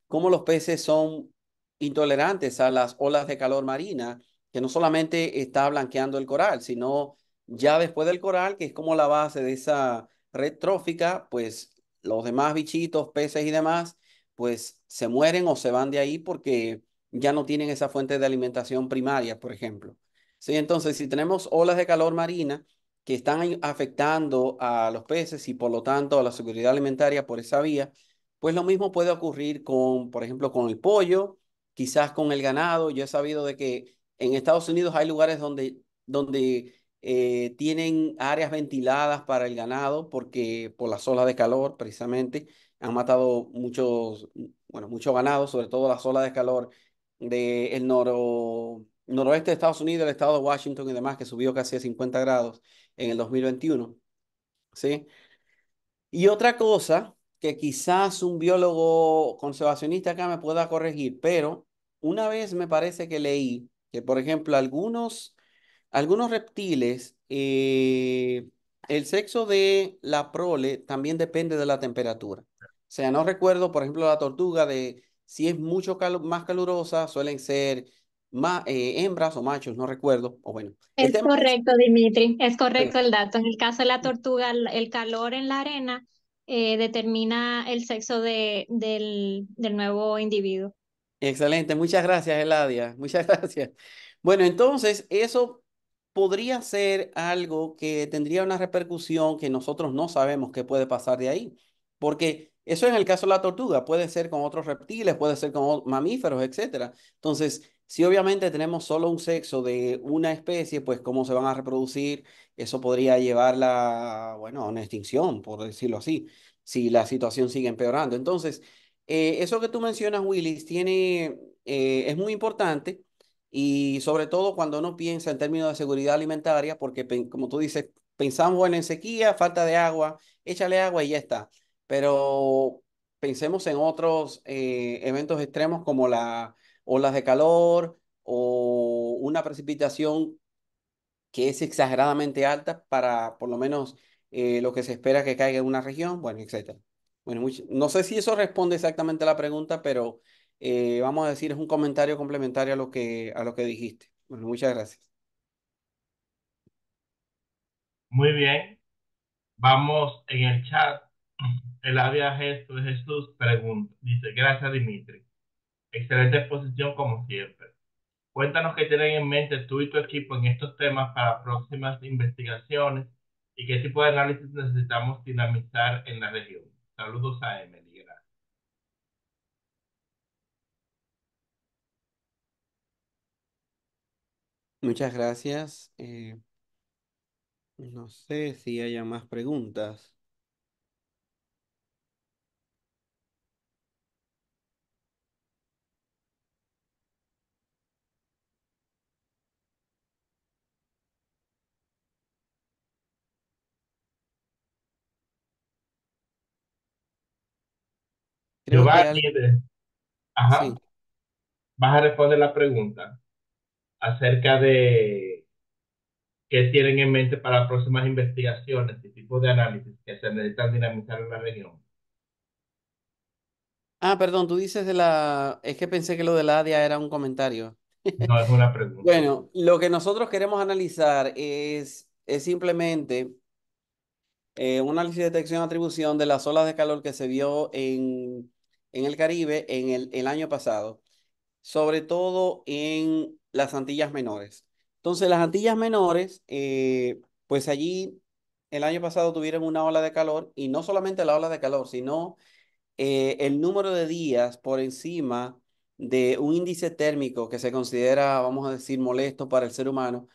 Speaker 2: cómo los peces son intolerantes a las olas de calor marina, que no solamente está blanqueando el coral, sino ya después del coral, que es como la base de esa red trófica, pues los demás bichitos, peces y demás, pues se mueren o se van de ahí porque ya no tienen esa fuente de alimentación primaria, por ejemplo. Sí, entonces, si tenemos olas de calor marina que están afectando a los peces y por lo tanto a la seguridad alimentaria por esa vía, pues lo mismo puede ocurrir con, por ejemplo, con el pollo, quizás con el ganado. Yo he sabido de que en Estados Unidos hay lugares donde tienen áreas ventiladas para el ganado porque por las olas de calor, precisamente, han matado mucho ganado, sobre todo las olas de calor del noroeste de Estados Unidos, el estado de Washington y demás, que subió casi a 50 grados en el 2021. ¿Sí? Y otra cosa que quizás un biólogo conservacionista acá me pueda corregir, pero una vez me parece que leí que, por ejemplo, algunos reptiles, el sexo de la prole también depende de la temperatura. O sea, no recuerdo, por ejemplo, la tortuga de si es más calurosa, suelen ser más, hembras o machos, no recuerdo. O bueno, el
Speaker 8: Es
Speaker 2: tema es...
Speaker 8: correcto, Dimitri, es correcto el dato. En el caso de la tortuga, el calor en la arena determina el sexo del nuevo individuo.
Speaker 2: Excelente, muchas gracias, Eladia, muchas gracias. Bueno, entonces eso podría ser algo que tendría una repercusión que nosotros no sabemos qué puede pasar de ahí, porque eso en el caso de la tortuga puede ser con otros reptiles, puede ser con mamíferos, etcétera. Entonces, si obviamente tenemos solo un sexo de una especie, pues cómo se van a reproducir, eso podría llevarla, bueno, a una extinción, por decirlo así, si la situación sigue empeorando. Entonces, eso que tú mencionas, Willis, es muy importante y sobre todo cuando uno piensa en términos de seguridad alimentaria, porque como tú dices, pensamos bueno, en sequía, falta de agua, échale agua y ya está. Pero pensemos en otros eventos extremos como las olas de calor o una precipitación que es exageradamente alta para por lo menos lo que se espera que caiga en una región, bueno, etcétera. Bueno, no sé si eso responde exactamente a la pregunta, pero vamos a decir, es un comentario complementario a lo que dijiste. Bueno, muchas gracias.
Speaker 1: Muy bien. Vamos en el chat. El área gesto de Jesús pregunta. Dice, gracias Dimitri. Excelente exposición como siempre. Cuéntanos qué tienen en mente tú y tu equipo en estos temas para próximas investigaciones y qué tipo de análisis necesitamos dinamizar en la región. Saludos a Emily. Gracias.
Speaker 2: Muchas gracias. No sé si haya más preguntas. Creo que
Speaker 1: Giovanni,
Speaker 2: alguien...
Speaker 1: ajá,
Speaker 2: Sí.
Speaker 1: vas a responder la pregunta acerca de qué tienen en mente para próximas investigaciones y tipos de análisis que se necesitan dinamizar en la región.
Speaker 2: Ah, perdón, tú dices de la... Es que pensé que lo de la ADIA era un comentario.
Speaker 1: No es una pregunta.
Speaker 2: Bueno, lo que nosotros queremos analizar es simplemente un análisis de detección y atribución de las olas de calor que se vio en el Caribe en el año pasado, sobre todo en las Antillas Menores. Entonces, las Antillas Menores, pues allí el año pasado tuvieron una ola de calor y no solamente la ola de calor, sino el número de días por encima de un índice térmico que se considera, vamos a decir, molesto para el ser humano,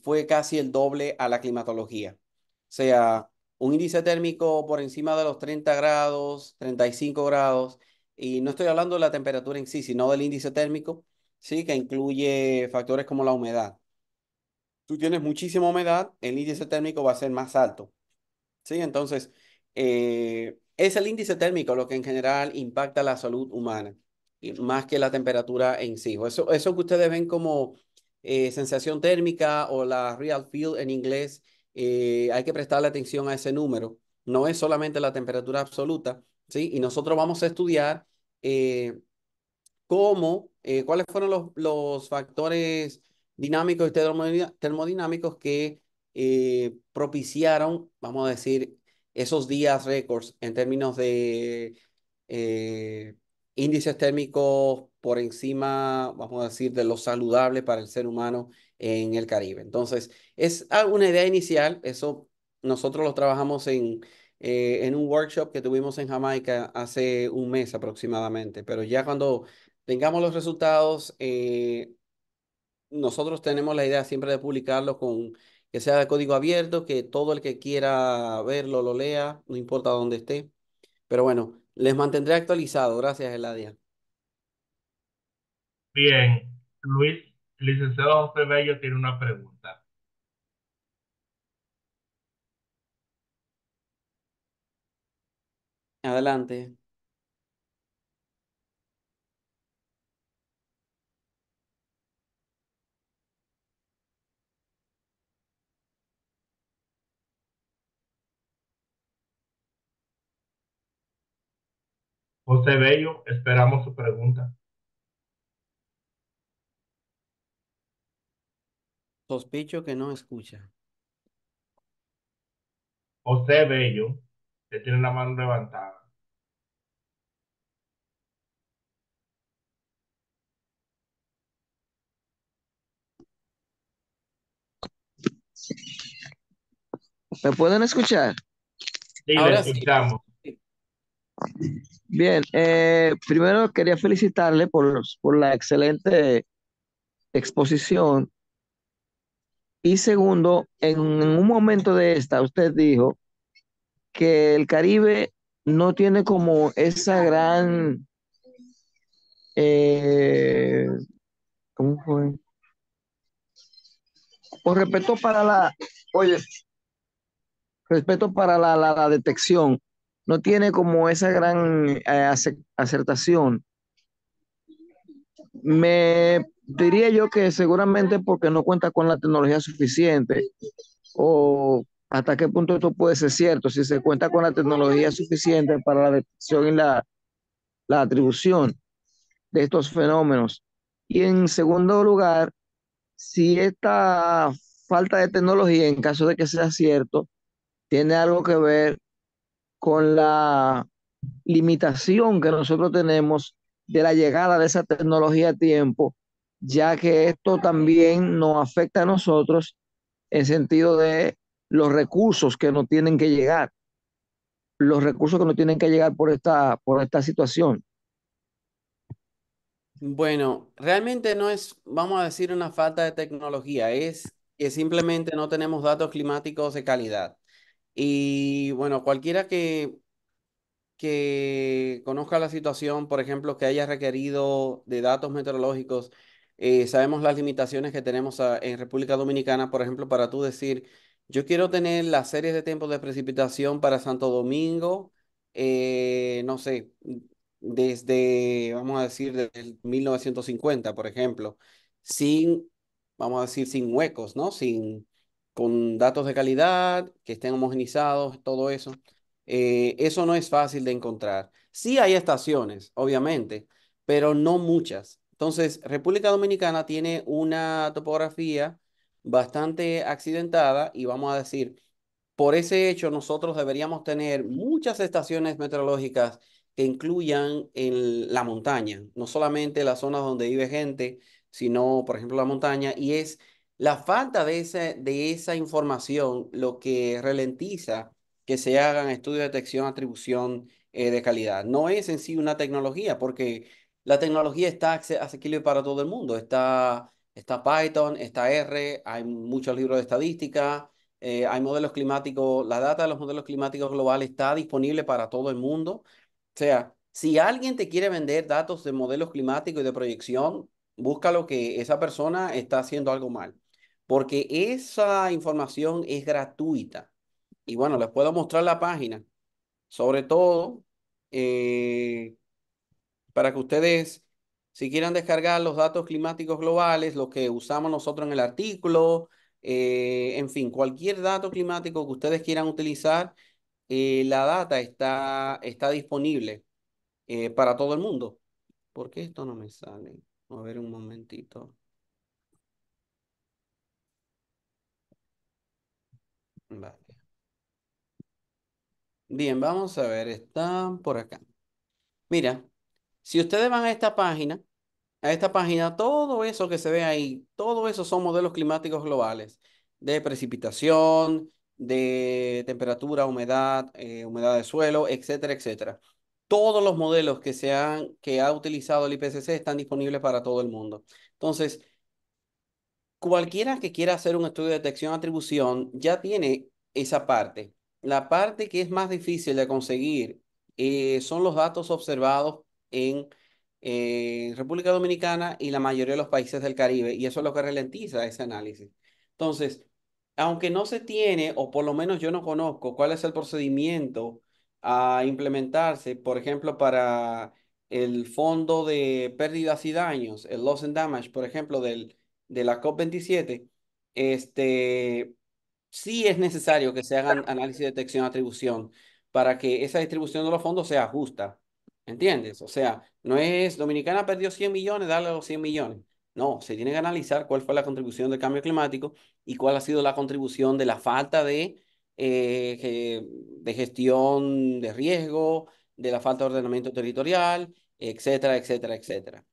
Speaker 2: fue casi el doble a la climatología. O sea, un índice térmico por encima de los 30 grados, 35 grados, y no estoy hablando de la temperatura en sí, sino del índice térmico, sí, que incluye factores como la humedad. Tú tienes muchísima humedad, el índice térmico va a ser más alto. ¿Sí? Entonces, es el índice térmico lo que en general impacta la salud humana, y más que la temperatura en sí. O eso que ustedes ven como sensación térmica o la real feel en inglés, hay que prestarle atención a ese número. No es solamente la temperatura absoluta, ¿sí? Y nosotros vamos a estudiar eh, cuáles fueron los factores dinámicos y termodinámicos que propiciaron, vamos a decir, esos días récords en términos de eh, índices térmicos por encima, vamos a decir, de lo saludable para el ser humano en el Caribe. Entonces, es una idea inicial, eso nosotros lo trabajamos en un workshop que tuvimos en Jamaica hace un mes aproximadamente, pero ya cuando tengamos los resultados, nosotros tenemos la idea siempre de publicarlo con que sea de código abierto, que todo el que quiera verlo lo lea, no importa dónde esté. Pero bueno, les mantendré actualizado. Gracias, Eladia.
Speaker 1: Bien, Luis, el licenciado José Bello tiene una pregunta.
Speaker 2: Adelante.
Speaker 1: José Bello, esperamos su pregunta.
Speaker 2: Sospecho que no escucha.
Speaker 1: José Bello, que tiene la mano levantada.
Speaker 9: ¿Me pueden escuchar?
Speaker 1: Sí, le
Speaker 2: Ahora sí.
Speaker 1: escuchamos.
Speaker 9: Bien, primero quería felicitarle por la excelente exposición. Y segundo, en un momento de esta, usted dijo que el Caribe no tiene como esa gran, eh, ¿cómo fue? Por respeto para oye, respeto para la detección, no tiene como esa gran acertación. Me diría yo que seguramente porque no cuenta con la tecnología suficiente o hasta qué punto esto puede ser cierto, si se cuenta con la tecnología suficiente para la detección y la atribución de estos fenómenos. Y en segundo lugar, si esta falta de tecnología, en caso de que sea cierto, tiene algo que ver con la limitación que nosotros tenemos de la llegada de esa tecnología a tiempo, ya que esto también nos afecta a nosotros en sentido de los recursos que nos tienen que llegar, los recursos que nos tienen que llegar por esta situación.
Speaker 2: Bueno, realmente no es, vamos a decir, una falta de tecnología, es que simplemente no tenemos datos climáticos de calidad. Y bueno, cualquiera que conozca la situación, por ejemplo, que haya requerido de datos meteorológicos, sabemos las limitaciones que tenemos en República Dominicana, por ejemplo, para tú decir, yo quiero tener las series de tiempos de precipitación para Santo Domingo, no sé, desde, vamos a decir, desde el 1950, por ejemplo, sin, vamos a decir, sin huecos, ¿no? Con datos de calidad, que estén homogenizados, todo eso. Eso no es fácil de encontrar. Sí hay estaciones, obviamente, pero no muchas. Entonces, República Dominicana tiene una topografía bastante accidentada y vamos a decir, por ese hecho, nosotros deberíamos tener muchas estaciones meteorológicas que incluyan en la montaña, no solamente las zonas donde vive gente, sino, por ejemplo, la montaña, y es la falta de esa información lo que ralentiza que se hagan estudios de detección, atribución de calidad. No es en sí una tecnología, porque la tecnología está asequible para todo el mundo. Está Python, está R, hay muchos libros de estadística, hay modelos climáticos, la data de los modelos climáticos globales está disponible para todo el mundo. O sea, si alguien te quiere vender datos de modelos climáticos y de proyección, busca lo que esa persona está haciendo algo mal, porque esa información es gratuita. Y bueno, les puedo mostrar la página, sobre todo eh, para que ustedes, si quieran descargar los datos climáticos globales, lo que usamos nosotros en el artículo, en fin, cualquier dato climático que ustedes quieran utilizar, la data está disponible para todo el mundo. ¿Por qué esto no me sale? A ver un momentito. Vale. Bien, vamos a ver, están por acá. Mira, si ustedes van a esta página, todo eso que se ve ahí, todo eso son modelos climáticos globales, de precipitación, de temperatura, humedad, humedad de suelo, etcétera, etcétera. Todos los modelos que ha utilizado el IPCC están disponibles para todo el mundo. Entonces, cualquiera que quiera hacer un estudio de detección-atribución ya tiene esa parte. La parte que es más difícil de conseguir son los datos observados en República Dominicana y la mayoría de los países del Caribe, y eso es lo que ralentiza ese análisis. Entonces, aunque no se tiene, o por lo menos yo no conozco cuál es el procedimiento a implementarse, por ejemplo, para el fondo de pérdidas y daños, el loss and damage, por ejemplo, de la COP27, este, sí es necesario que se hagan análisis de detección atribución para que esa distribución de los fondos sea justa. ¿Entiendes? O sea, no es Dominicana perdió 100 millones, dale los 100 millones. No, se tiene que analizar cuál fue la contribución del cambio climático y cuál ha sido la contribución de la falta de gestión de riesgo, de la falta de ordenamiento territorial, etcétera, etcétera, etcétera.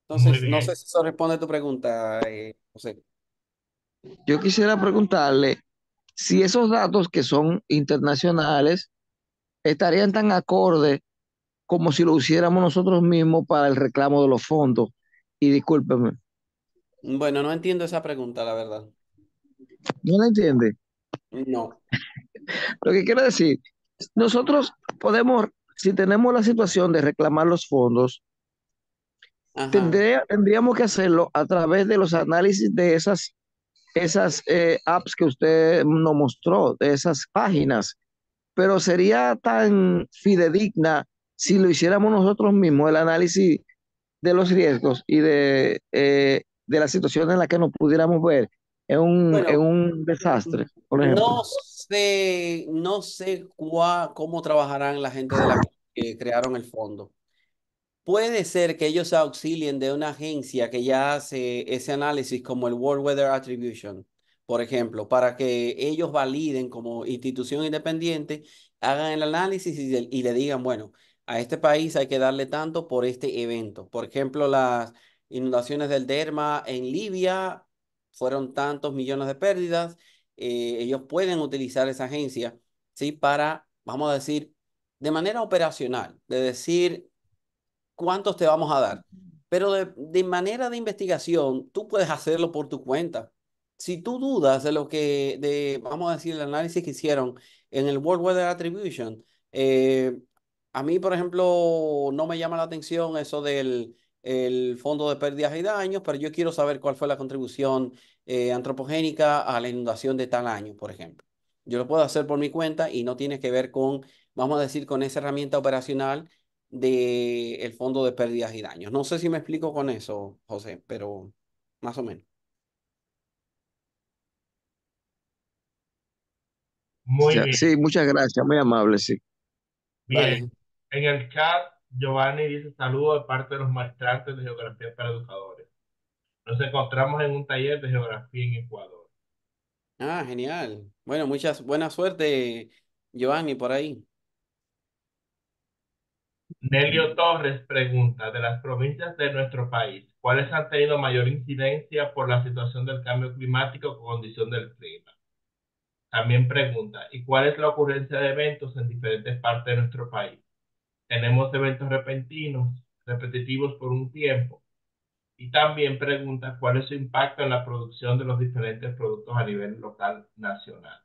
Speaker 1: Muy
Speaker 2: Entonces, no sé
Speaker 1: bien.
Speaker 2: si eso responde a tu pregunta, José.
Speaker 9: Yo quisiera preguntarle si esos datos que son internacionales estarían tan acorde como si lo hiciéramos nosotros mismos para el reclamo de los fondos. Y discúlpeme,
Speaker 2: Bueno, no entiendo esa pregunta, la verdad.
Speaker 9: ¿no la entiende?
Speaker 2: No.
Speaker 9: Lo que quiero decir, nosotros podemos, si tenemos la situación de reclamar los fondos,
Speaker 2: Ajá.
Speaker 9: tendríamos que hacerlo a través de los análisis de esas apps que usted nos mostró, de esas páginas, pero sería tan fidedigna si lo hiciéramos nosotros mismos, el análisis de los riesgos y de la situación en la que nos pudiéramos ver en
Speaker 2: Bueno,
Speaker 9: un desastre, por ejemplo.
Speaker 2: no sé cómo trabajarán la gente que crearon el fondo. Puede ser que ellos se auxilien de una agencia que ya hace ese análisis como el World Weather Attribution, por ejemplo, para que ellos validen como institución independiente, hagan el análisis y le digan, bueno, a este país hay que darle tanto por este evento. Por ejemplo, las inundaciones del Derma en Libia fueron tantos millones de pérdidas. Ellos pueden utilizar esa agencia, ¿sí? Para, vamos a decir, de manera operacional, de decir cuántos te vamos a dar. Pero de manera de investigación, tú puedes hacerlo por tu cuenta. Si tú dudas de lo que, vamos a decir, el análisis que hicieron en el World Weather Attribution, eh, a mí, por ejemplo, no me llama la atención eso del el fondo de pérdidas y daños, pero yo quiero saber cuál fue la contribución antropogénica a la inundación de tal año, por ejemplo. Yo lo puedo hacer por mi cuenta y no tiene que ver con, vamos a decir, con esa herramienta operacional del fondo de pérdidas y daños. No sé si me explico con eso, José, pero más o menos.
Speaker 1: Muy bien,
Speaker 9: Sí, muchas gracias, muy amable, sí.
Speaker 1: bien.
Speaker 2: Vale.
Speaker 1: En el chat, Giovanni dice saludos de parte de los maestrantes de geografía para educadores. Nos encontramos en un taller de geografía en Ecuador.
Speaker 2: Ah, genial. Bueno, buena suerte, Giovanni, por ahí.
Speaker 1: Nelio Torres pregunta, de las provincias de nuestro país, ¿cuáles han tenido mayor incidencia por la situación del cambio climático o condición del clima? También pregunta, ¿y cuál es la ocurrencia de eventos en diferentes partes de nuestro país? ¿Tenemos eventos repentinos, repetitivos por un tiempo? Y también pregunta, ¿cuál es su impacto en la producción de los diferentes productos a nivel local nacional?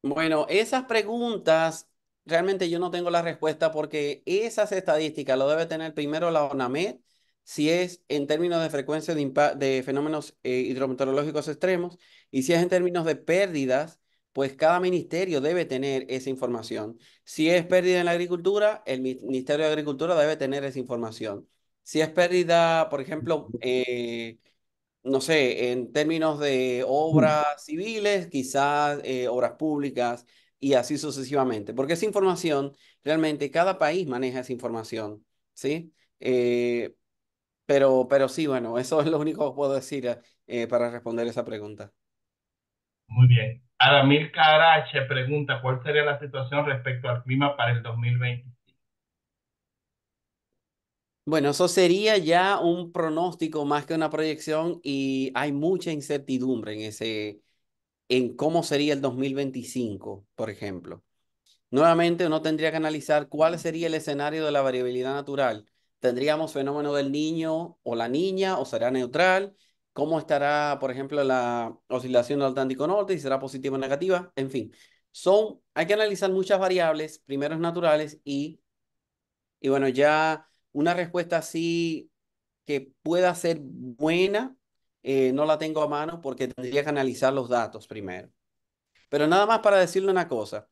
Speaker 2: Bueno, esas preguntas realmente yo no tengo la respuesta porque esas estadísticas lo debe tener primero la ONAMED, si es en términos de frecuencia de fenómenos hidrometeorológicos extremos, y si es en términos de pérdidas, pues cada ministerio debe tener esa información. Si es pérdida en la agricultura, el Ministerio de Agricultura debe tener esa información. Si es pérdida, por ejemplo, no sé, en términos de obras civiles, quizás obras públicas y así sucesivamente, porque esa información, realmente cada país maneja esa información, ¿sí? Pero sí, bueno, eso es lo único que puedo decir para responder esa pregunta.
Speaker 1: Muy bien. Adamir Carache pregunta, ¿cuál sería la situación respecto al clima para el 2020?
Speaker 2: Bueno, eso sería ya un pronóstico más que una proyección y hay mucha incertidumbre en cómo sería el 2025, por ejemplo. Nuevamente, uno tendría que analizar cuál sería el escenario de la variabilidad natural. ¿Tendríamos fenómeno del niño o la niña o será neutral? ¿Cómo estará, por ejemplo, la oscilación del Atlántico Norte? ¿Si será positiva o negativa? En fin, hay que analizar muchas variables, primeros naturales y bueno, ya una respuesta así que pueda ser buena, no la tengo a mano porque tendría que analizar los datos primero. Pero nada más para decirle una cosa,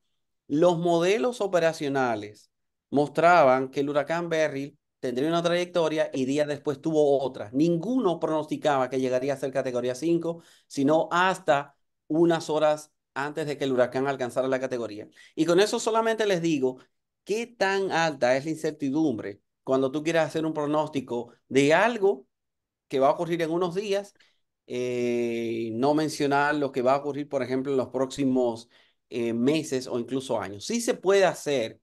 Speaker 2: los modelos operacionales mostraban que el huracán Beryl tendría una trayectoria y días después tuvo otra. Ninguno pronosticaba que llegaría a ser categoría 5, sino hasta unas horas antes de que el huracán alcanzara la categoría. Y con eso solamente les digo qué tan alta es la incertidumbre cuando tú quieras hacer un pronóstico de algo que va a ocurrir en unos días, no mencionar lo que va a ocurrir, por ejemplo, en los próximos meses o incluso años. Sí se puede hacer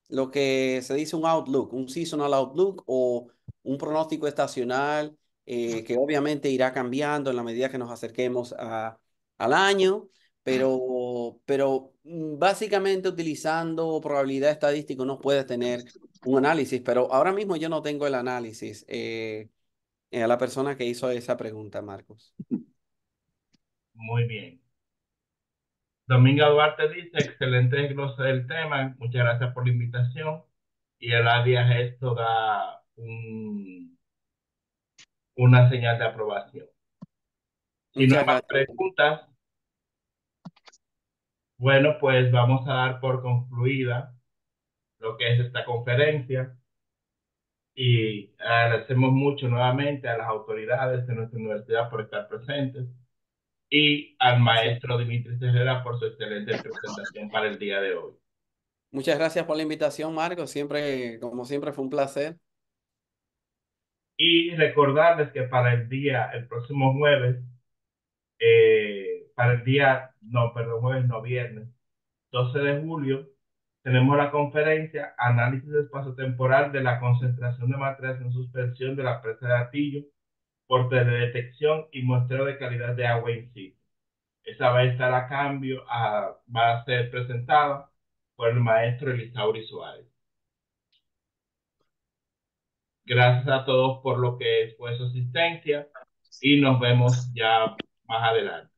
Speaker 2: lo que se dice un outlook, un seasonal outlook o un pronóstico estacional que obviamente irá cambiando en la medida que nos acerquemos al año, pero básicamente utilizando probabilidad estadística uno puede tener un análisis, pero ahora mismo yo no tengo el análisis. A la persona que hizo esa pregunta, Marcos.
Speaker 1: Muy bien. Dominga Duarte dice, excelente desglose del tema, muchas gracias por la invitación. Y el ADIA Gesto da una señal de aprobación. Si no hay
Speaker 2: Muchas
Speaker 1: más
Speaker 2: gracias.
Speaker 1: preguntas, bueno, pues vamos a dar por concluida lo que es esta conferencia y agradecemos mucho nuevamente a las autoridades de nuestra universidad por estar presentes y al
Speaker 2: Gracias.
Speaker 1: maestro Dimitri Herrera por su excelente presentación para el día de hoy.
Speaker 2: Muchas gracias por la invitación, Marcos. Siempre, como siempre, fue un placer.
Speaker 1: Y recordarles que para el próximo jueves, jueves no, viernes, 12 de julio, tenemos la conferencia Análisis Espaciotemporal de la concentración de materiales en suspensión de la presa de Atillo por teledetección y muestreo de calidad de agua in situ. Esa va a estar va a ser presentada por el maestro Elisauri Suárez. Gracias a todos por lo que fue su asistencia y nos vemos ya más adelante.